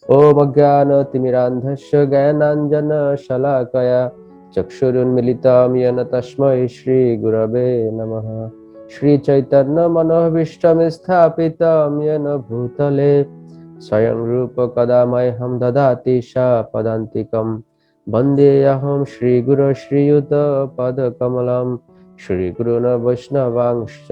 ओम अज्ञानतिमिरान्धस्य ज्ञानाञ्जनशलाकया चक्षुरुन्मिलितं येन तस्मै श्रीगुरवे नमः। श्रीचैतन्यमनोभीष्टं स्थापितं येन भूतले स्वयं रूप कदा मह्यं ददाति स पदान्तिकं। वन्देऽहं श्रीगुरो श्रीयुतपदकमलं श्रीगुरून् वैष्णवांश्च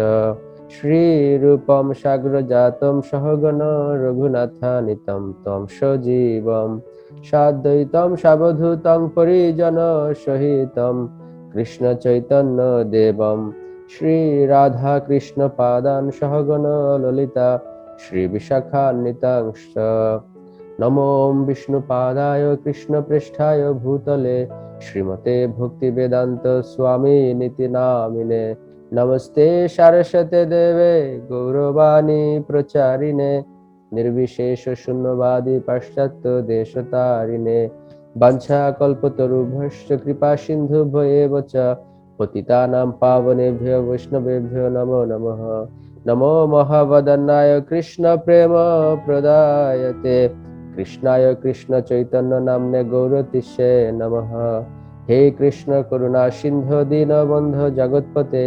श्रीरूपं साग्रजातं सहगण रघुनाथान्वितं तं सजीवं साद्वैतं सावधूतं परिजनसहितं कृष्णचैतन्यदेवं श्रीराधाकृष्णपादान् सहगण ललिता श्रीविशाखान्वितांश्च। नमो विष्णुपादाय कृष्णप्रेष्ठाय भूतले श्रीमते भक्तिवेदान्त स्वामिनिति नामिने। नमस्ते सरस्वते देवे गौरवाणी प्रचारिणे निर्विशेष शून्यवादी पाश्चात्य देशतारिणे वाञ्छाकल्पतरुभ्यश्च कृपा सिन्धुभ्येव च पतितानां पावनेभ्यो वैष्णवेभ्यो नमो नमः। नमो महावदनाय कृष्ण प्रेम प्रदायते कृष्णाय कृष्ण चैतन्य नाम्ने गौरतिष्ये नमः। हे कृष्ण करुणा सिंधु दीनबंधु जगत्पते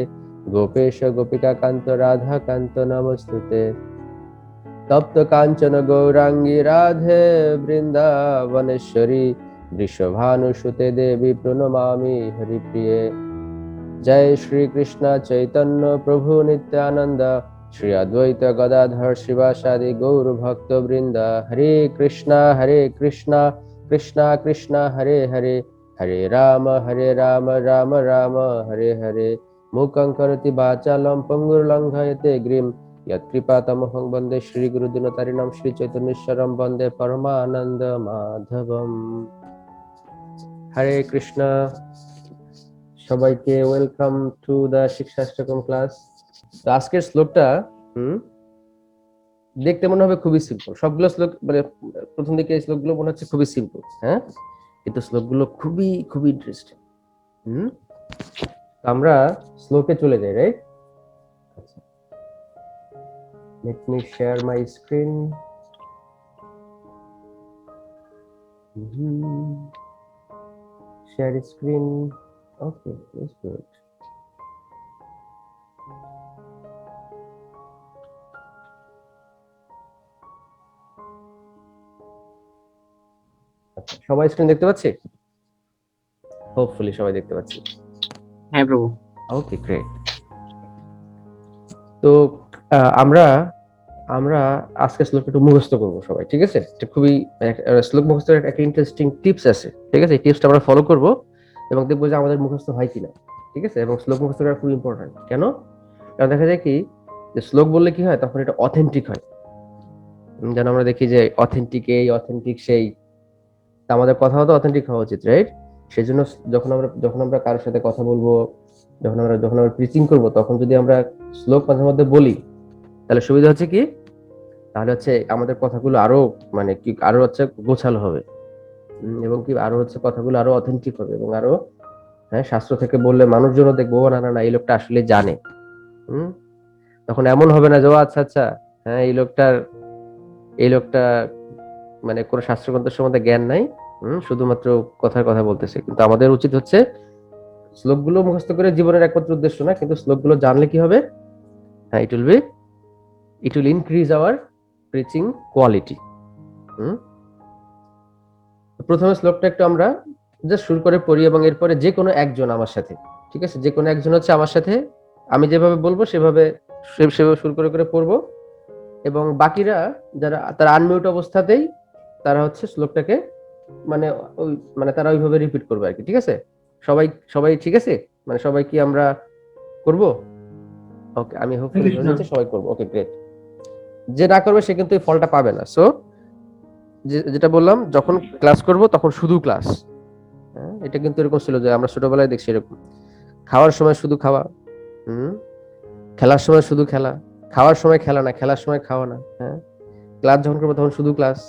गोपेश गोपिका कांत राधा कांत नमस्तुते। तप्त कांचन गौरांगी राधे वृंदावनेश्वरी वृषभानुसुते देवी प्रणमामि हरिप्रिये। जय श्री कृष्ण चैतन्य प्रभु नित्यानंद श्री अद्वैत गदाधर शिवासादि गौर भक्त वृंद। हरे कृष्णा कृष्णा कृष्णा हरे हरे हरे राम राम राम हरे हरे। मूकं करोति वाचालं पंगुर्लंघयते गिरिं यत्कृपातमहं वन्दे श्रीगुरुदिनतारिणं श्रीचैतन्येश्वरं वन्दे परमानंद माधवम। हरे कृष्णा। সবাইকে welcome to the Shikshashtakam class. তো আজকের শ্লোকটা দেখতে মনে হবে খুবই সিম্পল, সবগুলো শ্লোক মানে প্রথম দিকে এই শ্লোকগুলো মনে হচ্ছে খুবই সিম্পল, হ্যাঁ, কিন্তু শ্লোকগুলো খুবই খুবই ইন্টারেস্টিং। আমরা শ্লোকে চলে যাই, রাইট? আচ্ছা, let me share my screen. Share screen. Okay, that's good. আচ্ছা, সবাই স্ক্রিন দেখতে পাচ্ছি? হোপফুলি সবাই দেখতে পাচ্ছি। হ্যাঁ প্রভু। ওকে, গ্রেট। তো আমরা আমরা আজকে শ্লোকটা একটু মুখস্থ করবো সবাই, ঠিক আছে? এটা খুবই শ্লোক মুখস্থের একটা ইন্টারেস্টিং টিপস আছে, ঠিক আছে? এই টিপসটা আমরা ফলো করব এবং দেখবো যে আমাদের মুখস্থ হয় কিনা, ঠিক আছে? এবং শ্লোক মুখস্থ করা খুব ইম্পর্টেন্ট। কেন? কারণ দেখা যায় কি যে শ্লোক বললে কি হয়, তখন এটা অথেন্টিক হয়। যেন আমরা দেখি যে অথেন্টিক এই, অথেন্টিক সেই, তা আমাদের কথাও তো অথেন্টিক হওয়া উচিত, রাইট? সেই জন্য যখন আমরা কারোর সাথে কথা বলবো, যখন আমরা প্রিচিং করব, তখন যদি আমরা শ্লোক মাঝে মধ্যে বলি, তাহলে সুবিধা হচ্ছে কি, তাহলে হচ্ছে আমাদের কথাগুলো আরো মানে কি আরো হচ্ছে গোছালো হবে, এবং কি আরো হচ্ছে কথাগুলো আরো অথেন্টিক হবে, এবং আরো হ্যাঁ শাস্ত্র থেকে বললে মানুষজনও দেখবো না না না এই লোকটা আসলে জানে। তখন এমন হবে না যে আচ্ছা আচ্ছা হ্যাঁ এই লোকটা মানে কোনো শাস্ত্রগ্রন্থের সম্বন্ধে জ্ঞান নাই, শুধুমাত্র কথার কথা বলতেছে। কিন্তু আমাদের উচিত হচ্ছে শ্লোকগুলো মুখস্থ করে জীবনের একমাত্র উদ্দেশ্য না, কিন্তু শ্লোকগুলো জানলে কি হবে, হ্যাঁ it will increase our preaching quality. প্রথমে শ্লোকটা একটু আমরা জাস্ট শুরু করে পড়ি, এবং এরপরে যে কোনো একজন আমার সাথে, ঠিক আছে, যে কোনো একজন হচ্ছে আমার সাথে আমি যেভাবে বলবো সেভাবে শুরু করে করে পড়বো, এবং বাকিরা যারা তারা আনমিউট অবস্থাতেই তারা হচ্ছে শ্লোকটাকে মানে ওই মানে তারা ওইভাবে রিপিট করবে আর কি, ঠিক আছে? সবাই সবাই ঠিক আছে? মানে সবাই কি আমরা করব? ওকে, আমি হোপফুলি সবাই করব। ওকে, গ্রেট। যে না করবে সে কিন্তু এই ফলটা পাবে না। সো যেটা বললাম, যখন ক্লাস করব তখন শুধু ক্লাস। এটা কিন্তু এরকম ছিল যে আমরা ছোটবেলায় দেখছি এরকম, খাওয়ার সময় শুধু খাওয়া, খেলার সময় শুধু খেলা, খাওয়ার সময় খেলা না, খেলার সময় খাওয়া না, হ্যাঁ, ক্লাস যখন করবো তখন শুধু ক্লাস।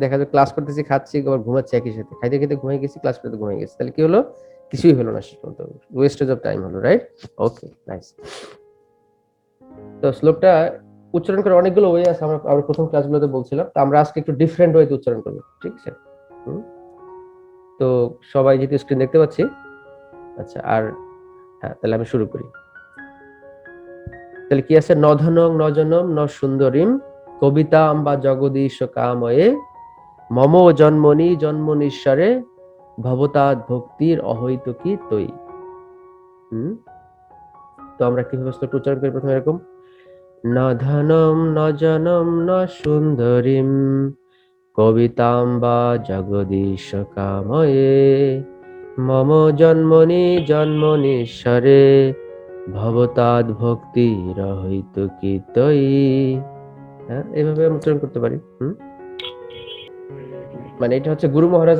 দেখা যায় ক্লাস করতেছি, খাচ্ছি, আবার ঘুমাচ্ছি একই সাথে, খাইতে খেতে ঘুমিয়ে গেছি, ক্লাস করতে ঘুমিয়ে গেছি, তাহলে কি হলো? কিছুই হলো না, শেষ পর্যন্ত ওয়েস্টেজ অফ টাইম হলো, রাইট? ওকে, নাইস। তো শ্লোকটা উচ্চারণ করার অনেকগুলো ওয়ে আছে, আমরা প্রথম ক্লাসগুলোতে বলছিলাম। তো আমরা আজকে একটু ডিফারেন্ট ওয়েতে উচ্চারণ করবো, ঠিক আছে? তো সবাই যেহেতু স্ক্রিন দেখতে পাচ্ছি, আচ্ছা, আর হ্যাঁ, তাহলে আমি শুরু করি। তাহলে কি আছে? নধনং নজনম ন সুন্দরীম কবিতাম বা জগদীশ কাময়ে মম জন্মনি জন্মনীশ্বরে ভবতাৎ ভক্তির অহৈতুকী তৈ। তো আমরা কিভাবে শ্লোকটা উচ্চারণ করি? প্রথমে এরকম, ন ধনম ন জনম ন সুন্দরীম কবিতাম বা জগদীশ কাময়ে মম জন্মনি জন্মনীশ্বরে ভবতাৎ ভক্তির অহৈতুকী তৈ। হ্যাঁ, এইভাবে আমরা উচ্চারণ করতে পারি। মানে এটা হচ্ছে গুরু মহারাজ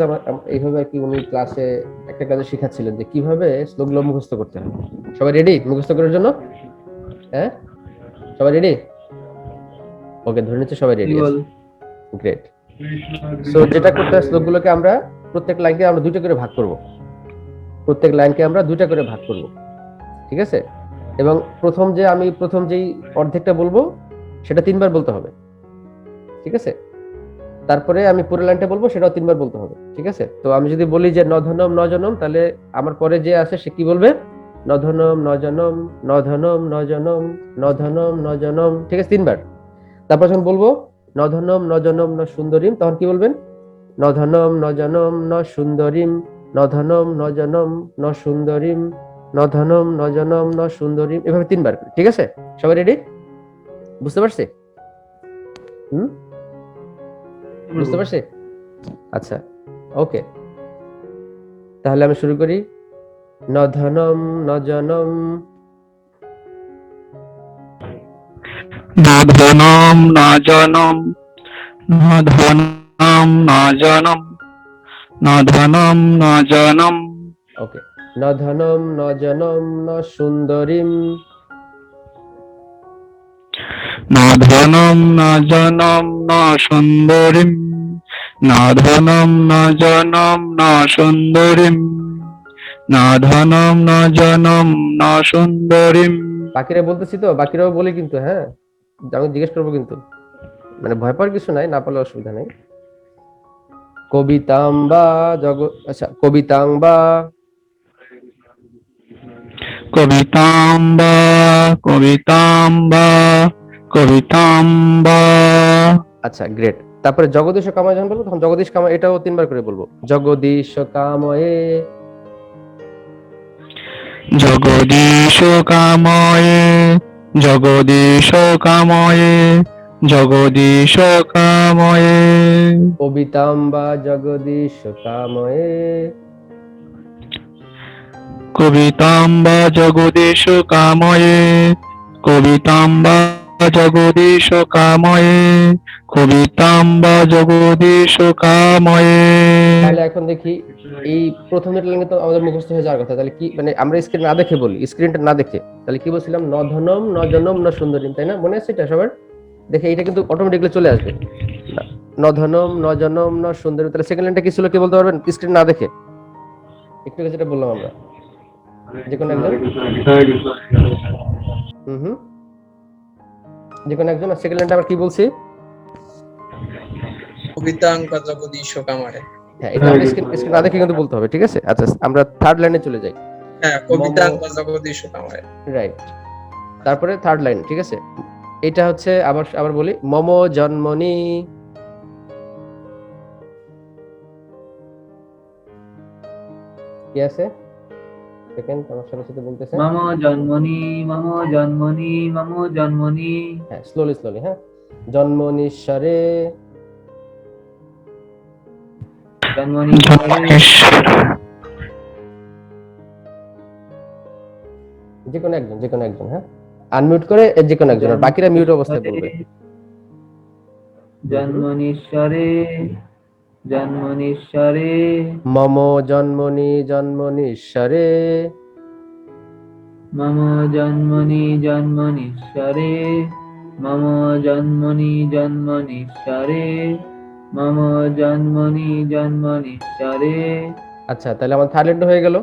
এইভাবে আর কি উনি ক্লাসে একটা কাজে শেখাচ্ছিলেন যে কিভাবে শ্লোকগুলো মুখস্থ করতে হয়। সবাই রেডি মুখস্থ করার জন্য? হ্যাঁ, সবাই রেডি? ওকে, ধরে নিচ্ছে সবাই রেডি আছে। গ্রেট। সো যেটা করতে হয়, শ্লোকগুলোকে আমরা প্রত্যেক লাইনকে আমরা দুইটা করে ভাগ করব। প্রত্যেক লাইনকে আমরা দুইটা করে ভাগ করব, ঠিক আছে? এবং প্রথম যেই অর্ধেকটা বলবো সেটা 3 বার বলতে হবে, ঠিক আছে? তারপরে আমি পুরো লাইনটা বলবো, সেটাও 3 বার বলতে হবে, ঠিক আছে? তো আমি যদি বলি যে নধনম নজনম, তাহলে আমার পরে যে আছে সে কি বলবে? নধনম নজনম নধনম নজনম নধনম নজনম, ঠিক আছে? 3 বার। তারপর যখন বলবো নধনম নজনম ন সুন্দরীম, তখন কি বলবেন? নধনম নজনম ন সুন্দরীম নধনম নজনম ন সুন্দরীম নধনম নজনম ন সুন্দরীম, এভাবে 3 বার, ঠিক আছে? সবাই রেডি? বুঝতে পারছি? বুঝতে পারছি? আচ্ছা, ওকে, তাহলে আমি শুরু করি। নধনম নজনম নধনম নজনম নধনম নজনম নধনম নজনম। ওকে, নধনম নজনম ন সুন্দরীম নধনম নজনম ন সুন্দরীম নধনম নজনম ন সুন্দরীম নধনম নজনম ন সুন্দরীম। বাকিরা বলতেছি তো, বাকিরাও বলি কিন্তু, হ্যাঁ, আমি জিজ্ঞেস করবো কিন্তু, মানে ভয় পাওয়ার কিছু নাই, না পারলে অসুবিধা নেই। কবিতাম্বা আচ্ছা, কবিতাম্বা কবিতাম্বা কবিতাম্বা কবিতাম্বা। আচ্ছা, গ্রেট। তারপরে জগদীশ কাময়ে যখন বলবো, তখন জগদীশ কাময় এটাও 3 বার করে বলবো। জগদীশ কাময়ে জগদীশ কাময়ে জগদীশ কাময়ে জগদীশ কাময়ে। কবিতাম্বা জগদীশ কাময়ে কবিতাম্বা জগদীশ কাময়ে কবিতাম্বা জগদীশ কাময়ে কবিতাম্বা জগদীশ কাময়ে। তাহলে এখন দেখি, এই প্রথম দুটো লাইন তো আমাদের মুখস্থ হয়ে যাওয়ার কথা। তাহলে কি, মানে আমরা স্ক্রিন না দেখে বলি, স্ক্রিনটা না দেখে, তাহলে কি বলছিলাম? নধনম নজনম ন সুন্দরীম, তাই না? মনে আছে এটা সবার? দেখে এটা কিন্তু অটোমেটিক্যালি চলে আসবে। নধনম নজনম ন সুন্দরীম, তাহলে সেকেন্ড লাইনটা কি ছিল, কি বলতে পারবেন স্ক্রিন না দেখে? একটু আগে যেটা বললাম আমরা, যে কোনো একজন। হুম, যে কোনো একজন। সেকেন্ড লাইনটা আমরা কি বলছি? কবিতাং জগদীশ কামারে। হ্যাঁ, এটা আমরা স্ক্রিন না দেখে কিন্তু বলতে হবে, ঠিক আছে? আচ্ছা, আমরা থার্ড লাইনে চলে যাই। হ্যাঁ, কবিতাং জগদীশ কামারে, রাইট। তারপরে থার্ড লাইন, ঠিক আছে? এটা হচ্ছে আবার বলি, মম জন্মনি কি আছে? সেকেন্ড আমার সাথে সাথে বলতেছে মম জন্মনি মম জন্মনি মম জন্মনি। হ্যাঁ, স্লোলি, হ্যাঁ। জন্মনীশ্বরে যে কোনো একজন, হ্যাঁ, আনমিউট করে যে কোনো একজন, আর বাকিরা মিউট অবস্থায় বলবে। জন্মনীশ্বরে জন্মনীশ্বরে মম জন্মনি জন্মনীশ্বরে মম জন্মনি জন্মনীশ্বরে মম জন্মনি জন্মনীশ্বরে মম জন্মনি জন্মনীশ্বরে। আচ্ছা, তাহলে আমার থার্ড লাইনটা হয়ে গেল,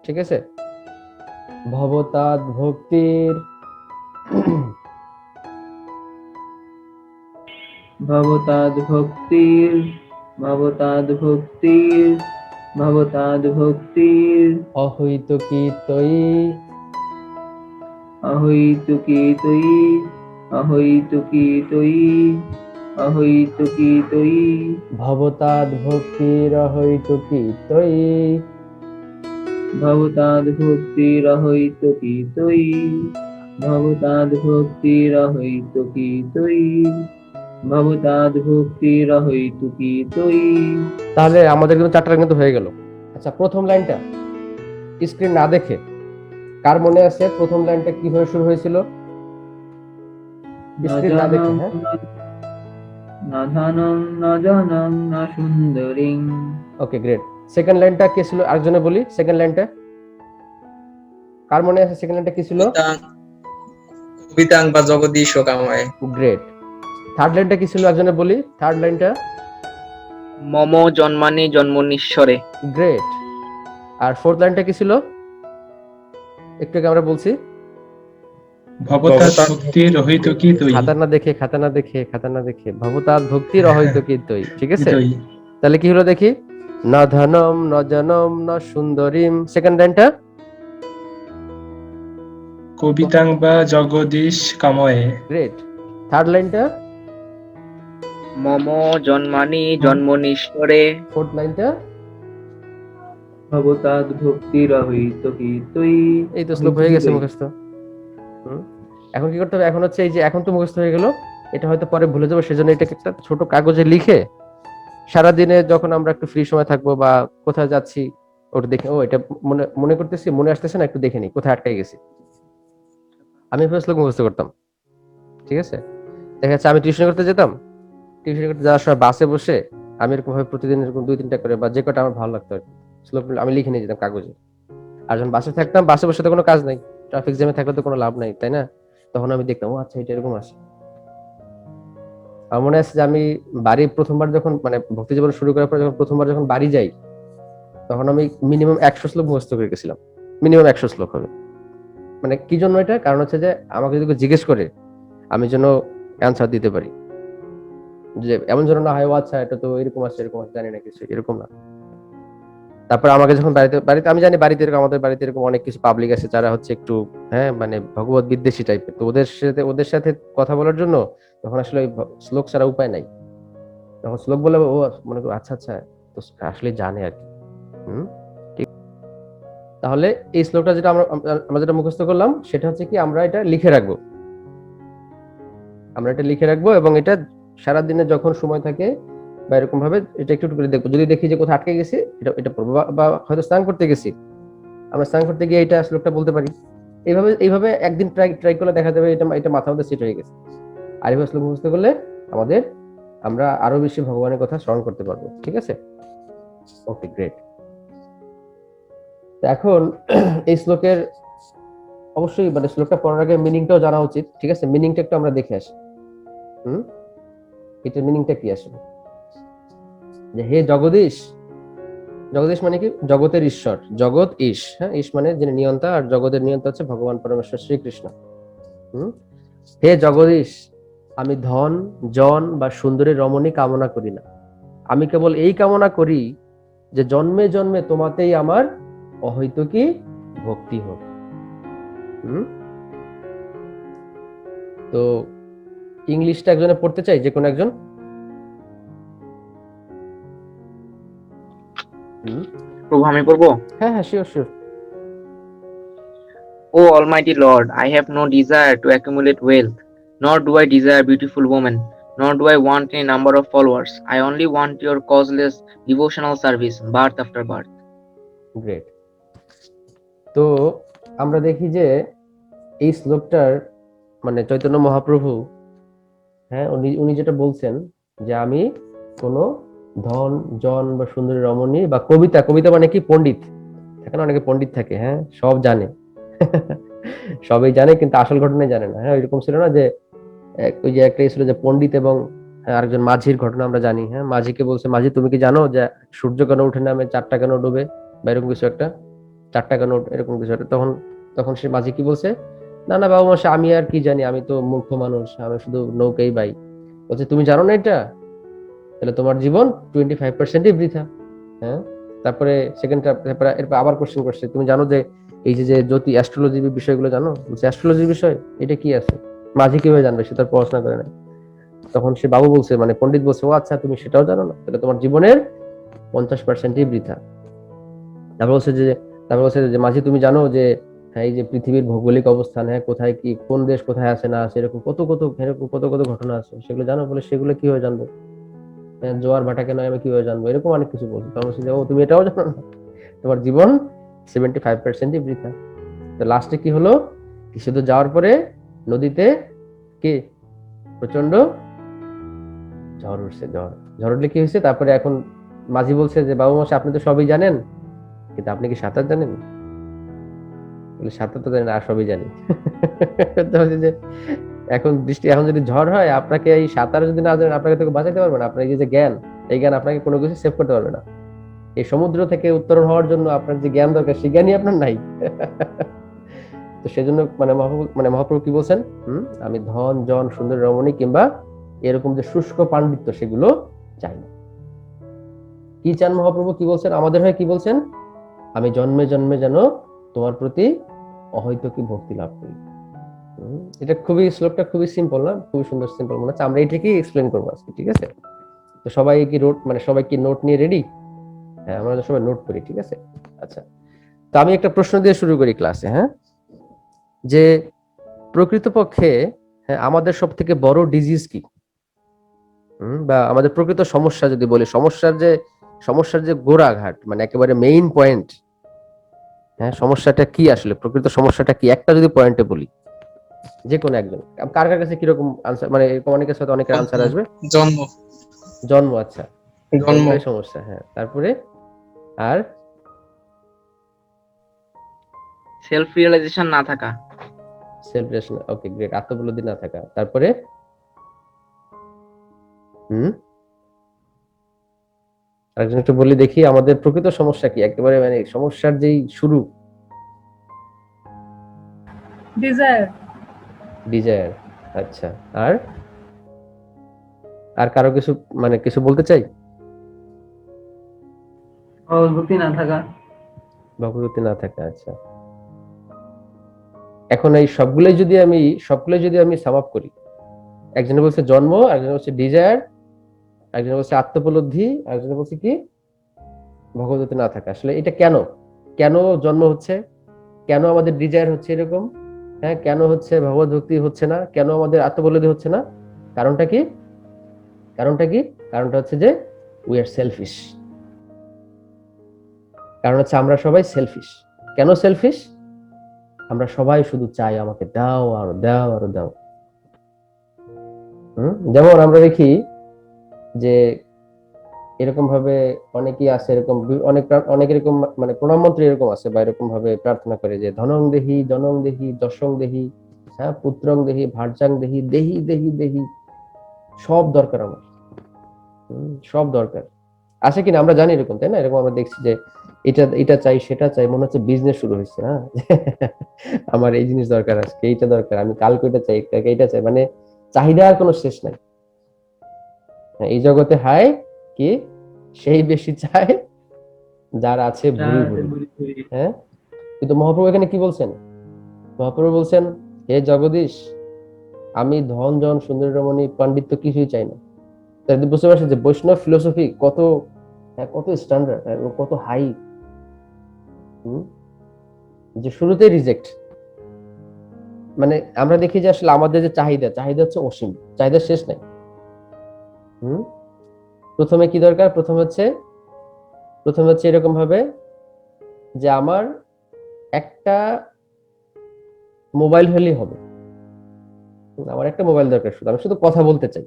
ঠিক আছে? ভবতাৎ ভক্তির ভবতাদ্ভক্তির ভবতাদ্ভক্তির ভবতাদ্ভক্তির অহৈতুকী তয়ি অহৈতুকী তয়ি অহৈতুকী তয়ি অহৈতুকী তয়ি ভবতাদ্ভক্তির অহৈতুকী তয়ি ভবতাদ্ভক্তির অহৈতুকী তয়ি ভবতাদ্ভক্তির অহৈতুকী তয়ি ভবতাদ্ভক্তির অহৈতুকী তয়ি। তাহলে আমাদের কিন্তু চারটা কিন্তু হয়ে গেল। আচ্ছা, প্রথম লাইনটা স্ক্রিন না দেখে কার মনে আছে প্রথম লাইনটা কিভাবে শুরু হয়েছিল? স্ক্রিন না দেখে, হ্যাঁ, না ধনং না জনং না সুন্দরীং। ওকে, গ্রেট। সেকেন্ড লাইনটা কে ছিল? আরেকজনে বলি সেকেন্ড লাইনটা কার মনে আছে? সেকেন্ড লাইনটা কি ছিল? কবিতাং বা জগদীশ কামায়। গ্রেট। থার্ড লাইনটা কি ছিল? একজনে বলি থার্ড লাইনটা। মম জন্মানি জন্মনীশ্বরে। গ্রেট। আর ফোর্থ লাইনটা কি ছিল? একটু আগে আমরা বলছি, ভবতাৎ ভক্তির অহৈতুকী তয়ি। খাতা না দেখে খাতা না দেখে খাতা না দেখে ভবতাৎ ভক্তির অহৈতুকী তয়ি। ঠিক আছে, তয়ি। তাহলে কি হলো দেখি? ন ধনম ন জনম ন সুন্দরীম। সেকেন্ড লাইনটা কবিতাং বা জগদীশ কাময়ে। গ্রেট। থার্ড লাইনটা, মম জন্মানি জন্মনীশ্বরে। ফোর্থ লাইনটা, ভবতাদ্ভক্তির অহৈতুকী তয়ি। এই তো শ্লোক হয়ে গেছে মুখস্থ। এখন কি করতে হবে? এখন হচ্ছে এই যে এখন তো মুখস্থ হয়ে গেল, এটা হয়তো পরে ভুলে যাবো, সেজন্য এটাকে একটা ছোট কাগজে লিখে সারাদিনে যখন আমরা একটু ফ্রি সময় থাকবো বা কোথায় যাচ্ছি ওটা দেখে, ও এটা মনে মনে করতেছি, মনে আসতেছে না, একটু দেখে নিই কোথায় আটকে গেছি। আমি এভাবে শ্লোক মুখস্থ করতাম। ঠিক আছে, দেখা যাচ্ছে আমি টিউশন করতে যেতাম, টিউশন করতে যাওয়ার সময় বাসে বসে আমি এরকম ভাবে প্রতিদিন এরকম 2-3টা করে বা যে কটা আমার ভালো লাগতো আর কি শ্লোক আমি লিখে নিয়ে যেতাম কাগজে। আর যখন বাসে থাকতাম, বাসে বসে তো কোনো কাজ নাই, ট্রাফিক জ্যামে থাকলে তো কোনো লাভ নাই, তাই না? তখন আমি দেখতাম, ও আচ্ছা এটা এরকম আসে। আমার মনে আছে যে আমি বাড়ি প্রথমবার যখন মানে ভক্তি জীবন শুরু করার পর যখন প্রথমবার যখন বাড়ি যাই, তখন আমি মিনিমাম 100 শ্লোক মুখস্থ করে গেছিলাম। মিনিমাম 100 শ্লোক হবে। মানে কি জন্য এটা? কারণ হচ্ছে যে আমাকে যদি কেউ জিজ্ঞেস করে আমি যেন অ্যান্সার দিতে পারি, যে এমন যেন না হয় ও আচ্ছা এটা তো এরকম আছে এরকম আছে, জানি না কিছু, এরকম না। তারপর আমাকে যখন বাড়িতে বাড়িতে আমি জানি বাড়িতে এরকম, আমাদের বাড়িতে এরকম অনেক কিছু পাবলিক আছে যারা হচ্ছে একটু, হ্যাঁ, মানে ভগবত বিদ্বেষী টাইপের, তো ওদের সাথে কথা বলার জন্য তখন আসলে ওই শ্লোক ছাড়া উপায় নাই। তখন শ্লোক বলে ও মনে করো আচ্ছা আচ্ছা, তো আসলে জানে আর কি। ঠিক। তাহলে এই শ্লোকটা যেটা আমরা যেটা মুখস্থ করলাম সেটা হচ্ছে কি, আমরা এটা লিখে রাখবো। আমরা এটা লিখে রাখবো এবং এটা সারাদিনে যখন সময় থাকে বা এরকম ভাবে এটা একটু একটু করে দেখবো। যদি দেখি যে কোথাও আটকে গেছি, এটা এটা পড়বো, বা হয়তো স্নান করতে গেছি, আমরা স্নান করতে গিয়ে এটা শ্লোকটা বলতে পারি। এইভাবে একদিন ট্রাই করলে দেখা যাবে এটা এটা মাথার মধ্যে সেট হয়ে গেছে। আর এইভাবে শ্লোক মুখস্থ করলে আমরা আরো বেশি ভগবানের কথা স্মরণ করতে পারবো। ঠিক আছে, ওকে, গ্রেট। এখন এই শ্লোকের অবশ্যই মানে শ্লোকটা পড়ার আগে মিনিংটাও জানা উচিত। ঠিক আছে, মিনিংটা একটু আমরা দেখে আসি। এটার মিনিংটা কি আসলে? যে হে জগদীশ, জগদীশ মানে কি? জগতের ঈশ্বর, জগৎ ঈশ, হ্যাঁ, ঈশ মানে যিনি নিয়ন্তা, আর জগতের নিয়ন্তা হচ্ছে ভগবান পরমেশ্বর শ্রীকৃষ্ণ। হে জগদীশ, আমি ধন জন বা সুন্দরী রমণী কামনা করি না, আমি কেবল এই কামনা করি যে জন্মে জন্মে তোমাতেই আমার অহৈতুকী ভক্তি হোক। তো ইংলিশটা একজনে পড়তে চাই, যে কোনো একজন। প্রভু আমি পড়বো? হ্যাঁ হ্যাঁ, sure sure. O Almighty Lord, I have no desire to accumulate wealth, nor do I desire beautiful women, nor do I want any number of followers. I only want your causeless devotional service, birth after birth. Great. তো আমরা দেখি যে এই শ্লোকটার মানে চৈতন্য মহাপ্রভু, হ্যাঁ, উনি যেটা বলছেন যে আমি কোনো ধন জন বা সুন্দরী রমণী বা কবিতা মানে কি পণ্ডিত থাকে না, অনেকে পণ্ডিত থাকে, হ্যাঁ, সব জানে সবই জানে কিন্তু আসল ঘটনাই জানে না। হ্যাঁ, এরকম ছিল না যে ওই যে একটা ছিল যে পণ্ডিত এবং আরেকজন মাঝির ঘটনা আমরা জানি। হ্যাঁ, মাঝিকে বলছে, মাঝি তুমি কি জানো যে সূর্য কেন উঠে নামে, চারটা কেন ডুবে, বা এরকম কিছু একটা, চারটা কেন এরকম কিছু একটা। তখন সে মাঝি কি বলছে, না না বাবু মশাই, আমি আর কি জানি, আমি তো মূর্খ মানুষ, আমি শুধু নৌকাই বাই। বলছে তুমি জানো না এটা, তাহলে তোমার জীবন 25%ই বৃথা। হ্যাঁ, তারপরে তারপরে এরপর আবার কোশ্চেন করছে, তুমি জানো যে এই যে জ্যোতি অ্যাস্ট্রোলজির বিষয়গুলো জানো? বলছে অ্যাস্ট্রোলজির বিষয় এটা কি আছে, মাঝি কিভাবে জানবে, সে তার পড়াশোনা করে না। তখন সে বাবু বলছে, মানে পণ্ডিত বলছে, ও আচ্ছা তুমি সেটাও জানো না, তাহলে তোমার জীবনের 50%ই বৃথা। তারপর বলছে যে মাঝি তুমি জানো যে হ্যাঁ, এই যে পৃথিবীর ভৌগোলিক অবস্থান, হ্যাঁ কোথায় কি কোন দেশ কোথায় আছে না আছে, এরকম কত কত ঘটনা আছে, সেগুলো জানো? বলে সেগুলো কিভাবে জানবো, হ্যাঁ, জোয়ার ভাটা কেন আমি কিভাবে জানবো, এরকম অনেক কিছু বলছে। তখন বলছে যে ও তুমি এটাও জানো না, তোমার জীবন 75%ই বৃথা। তো লাস্টে কি হলো, কিছুদূর যাওয়ার পরে নদীতে কি প্রচন্ড ঝড় উঠছে, ঝড় উঠলে কি হয়েছে, তারপরে এখন মাঝি বলছে যে বাবু মশাই আপনি তো সবই জানেন, কিন্তু আপনি কি সাঁতার জানেন? বলে সাঁতার তো জানি না, আর সবই জানি। তো বলছে যে এখন যদি ঝড় হয়, আপনাকে এই সাঁতার যদি না জানেন, আপনাকে তো কেউ বাঁচাতে পারবে না। আপনার এই যে জ্ঞান, এই জ্ঞান আপনাকে কোনো কিছু সেভ করতে পারবে না। এই সমুদ্র থেকে উত্তরণ হওয়ার জন্য আপনার যে জ্ঞান দরকার, সেই জ্ঞানই আপনার নাই। তো সেজন্য মহাপ্রভু কি বলছেন, আমি ধন জন সুন্দর রমণী কিংবা এরকম যে শুষ্ক পাণ্ডিত্য, সেগুলো চাই না। কি চান মহাপ্রভু, কি বলছেন আমাদের হয়ে, কি বলছেন, আমি জন্মে জন্মে যেন তোমার প্রতি অহৈতুকী ভক্তি লাভ করি। এটা শ্লোকটা খুবই সিম্পল না, খুবই সুন্দর সিম্পল মনে হচ্ছে। আমরা এটাকেই এক্সপ্লেন করবো আজকে, ঠিক আছে? তো সবাই কি নোট নিয়ে রেডি? হ্যাঁ, আমরা সবাই নোট করি, ঠিক আছে? আচ্ছা, তো আমি একটা প্রশ্ন দিয়ে শুরু করি ক্লাসে, হ্যাঁ, যে প্রকৃতপক্ষে হ্যাঁ, আমাদের সব থেকে বড় ডিজিজ কি, বা আমাদের প্রকৃত সমস্যা যদি বলি, সমস্যার যে গোড়াঘাট, মানে একেবারে মেইন পয়েন্ট, হ্যাঁ, সমস্যাটা কি আসলে, প্রকৃত সমস্যাটা কি, একটা যদি পয়েন্টে বলি, যে কোনো একজন, কার কাছে কিরকম আনসার, মানে এরকম অনেকের সাথে অনেকের আনসার আসবে। জন্ম। জন্ম, আচ্ছা, জন্ম। জন্মের সমস্যা, হ্যাঁ, তারপরে আর সেলফ রিয়েলাইজেশন না থাকা। সেলফ রিলেশন, ওকে গ্রেট, আত্মবোধ না থাকা, তারপরে আরেকজন একটু বলি দেখি, আমাদের প্রকৃত সমস্যা কি, একেবারে মানে সমস্যার যেই শুরু। ডিজায়ার, আচ্ছা, আর আর কারো কিছু মানে কিছু বলতে চাই? ভক্তি না থাকা। ভগবতী না থাকা, আচ্ছা। এখন এই সবগুলোই যদি আমি সাম আপ করি, একজনে বলছে জন্ম, একজনে বলছে ডিজায়ার, একজনে বলছে আত্মোপলব্ধি, একজনে বলছে কি ভগবতী না থাকা। আসলে এটা কেন কেন জন্ম হচ্ছে, কেন আমাদের ডিজায়ার হচ্ছে এরকম, হ্যাঁ, কেন হচ্ছে ভগবত ভক্তি হচ্ছে না, কেন আমাদের আত্মোপলব্ধি হচ্ছে না, কারণটা কি? কারণটা হচ্ছে যে উই আর সেলফিশ। কারণ হচ্ছে আমরা সবাই সেলফিশ। কেন সেলফিশ? আমরা সবাই শুধু চাই আমাকে দাও আরো দাও আরো দাও। যেমন আমরা দেখি যে এরকম ভাবে অনেকেই আছে, এরকম অনেক এরকম মানে প্রণাম মন্ত্রী এরকম আছে, বা এরকম ভাবে প্রার্থনা করে যে ধনং দেহি যশং দেহি, হ্যাঁ, পুত্রং দেহি ভার্যাং দেহি, দেহি দেহি দেহি, সব দরকার আমার, সব দরকার। আছে কিনা আমরা জানি এরকম, তাই না? এরকম আমরা দেখছি যে এটা চাই সেটা চাই, মনে হচ্ছে বিজনেস শুরু হয়েছে। হ্যাঁ, আমার এই জিনিস দরকার, আজকে এইটা দরকার, আমি কালকে এটা চাই, এইটা চাই, মানে চাহিদার কোনো শেষ নাই। এই জগতে হায় কি সেই বেশি চায় যার আছে ভুরি ভুরি। হ্যাঁ, কিন্তু মহাপ্রভু এখানে কি বলছেন? মহাপ্রভু বলছেন, হে জগদীশ, আমি ধন জন সুন্দর রমণী পাণ্ডিত্য কিছুই চাই না। তাই বুঝতে পারছেন যে বৈষ্ণব ফিলোসফি কত স্ট্যান্ডার্ড এবং কত হাই, যে শুরুতেই রিজেক্ট। মানে আমরা দেখি যে আসলে আমাদের যে চাহিদা হচ্ছে অসীম, চাহিদার শেষ নাই। প্রথমে কি দরকার? প্রথমে হচ্ছে এরকম ভাবে যে আমার একটা মোবাইল হলেই হবে, আমার একটা মোবাইল দরকার, শুধু আমি শুধু কথা বলতে চাই।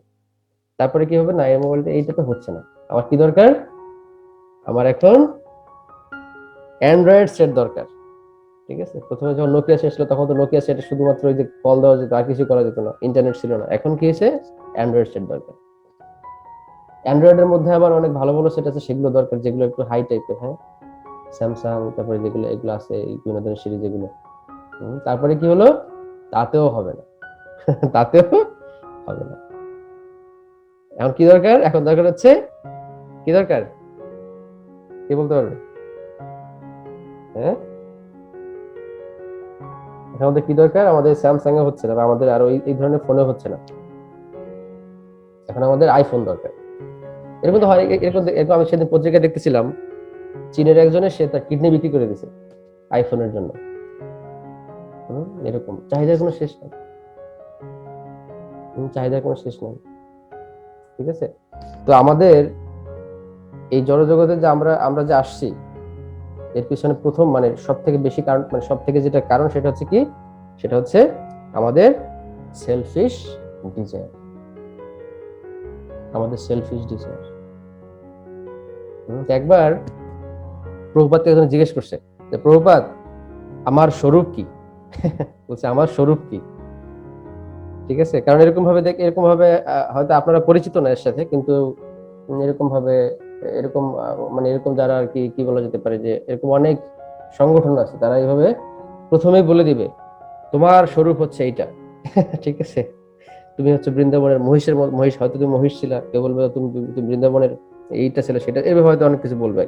তারপরে কি হবে, না এই মোবাইলটা এইটা তো হচ্ছে না, আমার কি দরকার? আমার এখন অ্যান্ড্রয়েড সেট দরকার, ঠিক আছে? প্রথমে যখন নোকিয়া সেট ছিল, তখন তো নোকিয়া সেটে শুধুমাত্র ওই যে কল দেওয়া যেত, আর কিছু করা যেত না, ইন্টারনেট ছিল না। এখন কি হয়েছে, অ্যান্ড্রয়েড সেট দরকার। অ্যান্ড্রয়েডের মধ্যে আবার অনেক ভালো ভালো সেট আছে, সেগুলো দরকার, যেগুলো একটু হাই টাইপের, হ্যাঁ, স্যামসাং, তারপরে যেগুলো এগুলো আছে বিভিন্ন ধরনের সিরিজ এগুলো। তারপরে কি হলো, তাতেও হবে না। তাতেও হবে না। এখন কি দরকার? এখন দরকার হচ্ছে কি দরকার? কে বলতে পারবে? হ্যাঁ, এখন আমাদের কি দরকার? আমাদের স্যামসাং এ হচ্ছে না, বা আমাদের আরো এই ধরনের ফোনে হচ্ছে না, এখন আমাদের আইফোন দরকার। এরকম তো হয়, এরকম আমি সেদিন পত্রিকায় দেখতেছিলাম, চীনের একজনে সে তার কিডনি বিক্রি করে দিছে আইফোনের জন্য। এরকম চাহিদার কোনো শেষ নাই, চাহিদার কোনো শেষ নাই। ঠিক আছে, তো আমাদের এই জড়জগতে যে আমরা আমরা যে আসছি, এর পিছনে প্রথম মানে সব থেকে বেশি কারণ, মানে সব থেকে যেটা কারণ, সেটা হচ্ছে কি? সেটা হচ্ছে আমাদের সেলফিশ ডিজায়ার, আমাদের সেলফিশ ডিজায়ার। একবার প্রভুপাতকে একজন জিজ্ঞেস করছে যে, প্রভুপাত আমার স্বরূপ কি? বলছে আমার স্বরূপ কি? ঠিক আছে, কারণ এরকম ভাবে হয়তো আপনারা পরিচিত না এর সাথে, কিন্তু এরকম ভাবে এরকম মানে এরকম যারা আর কি কি বলা যেতে পারে, যে এরকম অনেক সংগঠন আছে, তারা এইভাবে প্রথমেই বলে দিবে তোমার স্বরূপ হচ্ছে এইটা। ঠিক আছে, তুমি হচ্ছে বৃন্দাবনের মহিষ, হয়তো তুমি মহিষ ছিলা, কেউ বলবে তুমি তুমি বৃন্দাবনের এইটা ছিল সেটা, এভাবে হয়তো অনেক কিছু বলবে।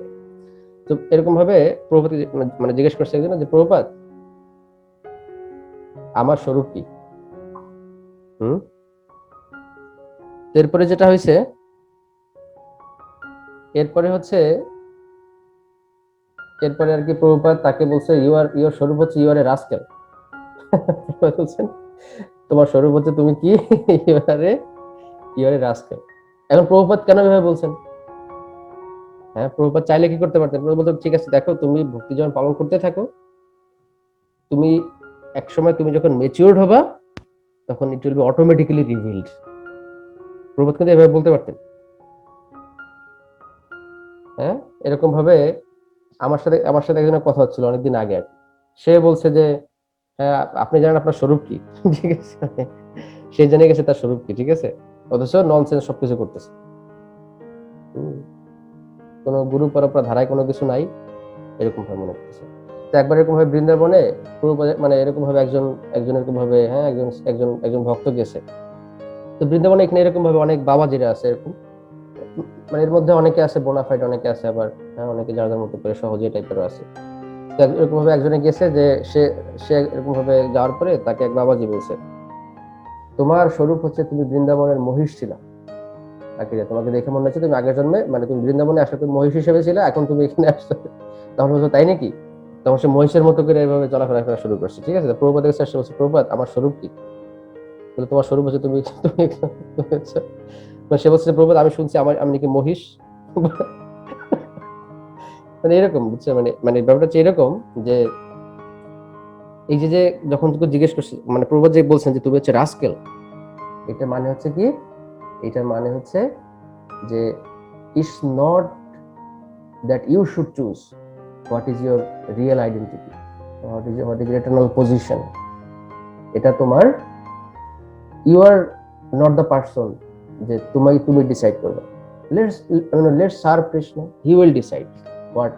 তো এরকম ভাবে প্রভুপাত মানে জিজ্ঞেস করছে একজন যে, প্রভুপাত আমার স্বরূপ কি? এরপরে যেটা হয়েছে, এরপরে আর কি প্রভুপাত তাকে বলছে, ইউর স্বরূপ হচ্ছে ইউ আর এ রাস্কেল। বলছেন তোমার স্বরূপ হচ্ছে তুমি কি? You are a rascal. এখন প্রভুপাত কেন এভাবে বলছেন? হ্যাঁ, প্রভুপাত চাইলে কি করতে পারতেন? প্রভুপাত ঠিক আছে, দেখো তুমি ভক্তি যখন পালন করতে থাকো, তুমি একসময় তুমি যখন ম্যাচিউরড হবা, তখন it will be automatically revealed. Prabhupada কিন্তু এভাবে বলতে পারতেন। হ্যাঁ, এরকম ভাবে আমার সাথে একজনের কথা হচ্ছিল অনেকদিন আগে আর কি। সে বলছে যে, হ্যাঁ আপনি জানেন আপনার স্বরূপ কি? ঠিক আছে, সে জেনে গেছে তার স্বরূপ কি। ঠিক আছে, অথচ ননসেন্স সবকিছু করতেছে। কোনো গুরু পরম্পরা ধারায় কোনো কিছু নাই, এরকম ভাবে মনে করতেছে। তো একবার এরকম ভাবে বৃন্দাবনে মানে এরকম ভাবে একজন এরকম ভাবে, হ্যাঁ একজন ভক্ত গেছে। তো বৃন্দাবনে এখানে এরকম ভাবে অনেক বাবাজিরা আছে এরকম, মানে এর মধ্যে অনেকে আছে বোনাফাইড, অনেকে আছে আবার হ্যাঁ অনেকে যাদের মতো করে সহজে টাইপের আছে। তো এরকম ভাবে একজনে গেছে যে সে সে এরকম ভাবে যাওয়ার পরে তাকে এক বাবাজি বলছে, তোমার স্বরূপ হচ্ছে তুমি বৃন্দাবনের মহিষ ছিলা। তোমাকে দেখে মনে হচ্ছে তুমি আগের জন্মে মানে তুমি বৃন্দাবনে আসলে তুমি মহিষ হিসেবে ছিলে, এখন তুমি এখানে আসছো। তখন বলছো তাই নাকি? তখন সে মহিষের মতো করে এভাবে চলাফেরা করা শুরু করছে। ঠিক আছে, প্রভুপাত কাছে আসছে, বলছে প্রভুপাত আমার স্বরূপ কি? বলে তোমার স্বরূপ হচ্ছে তুমি সে বলছে প্রভুপাত আমি শুনছি আমি নাকি মহিষ। মানে এরকম বুঝছে, মানে মানে ব্যাপারটা হচ্ছে এরকম যে এই যে যখন তুমি জিজ্ঞেস করছি, মানে প্রভুপাত যে বলছেন যে তুমি হচ্ছে রাস্কেল, এটা মানে হচ্ছে কি? এটার মানে হচ্ছে যে it's not that you should choose what is your real identity, what is eternal position. এটা তোমার, you are not the person যে তুমি ডিসাইড করবে। Let's serve Krishna, he will decide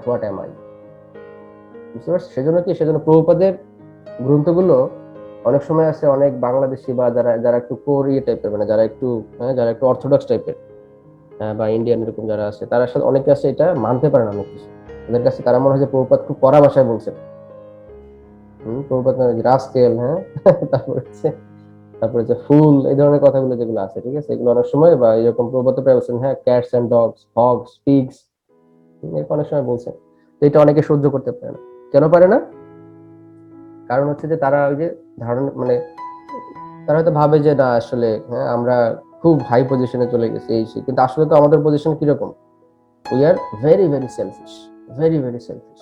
what am I. বুঝতে পারছি? সেজন্য প্রভুপাদের গ্রন্থগুলো অনেক সময় আছে, অনেক বাংলাদেশি বা যারা একটু কোর টাইপের, মানে যারা একটু অর্থোডক্স টাইপের, বা ইন্ডিয়ান এরকম যারা আছে, তারা সাথে অনেকে আছে এটা মানতে পারে না অনেক কিছু। তাদের কাছে তারা মনে হয় যে প্রভুপাত খুব কড়া ভাষায় বলছেন। প্রভুপাত রাস্কেল, হ্যাঁ তারপরে যে ফুল, এই ধরনের কথাগুলো যেগুলো আছে, ঠিক আছে, এগুলো অনেক সময় বা এরকম প্রভুপাত প্রায় বলছেন, হ্যাঁ ক্যাটস এন্ড ডগস, হগস, পিগস, এরকম অনেক সময় বলছেন। তো এটা অনেকে সহ্য করতে পারে না। কেন পারে না? কারণ হচ্ছে যে তারা ওই যে ধারণা, মানে তারা হয়তো ভাবে যে না আসলে হ্যাঁ আমরা খুব হাই পজিশনে চলে গেছি এই সেই, কিন্তু আসলে তো আমাদের পজিশন কিরকম? We are very selfish, very selfish.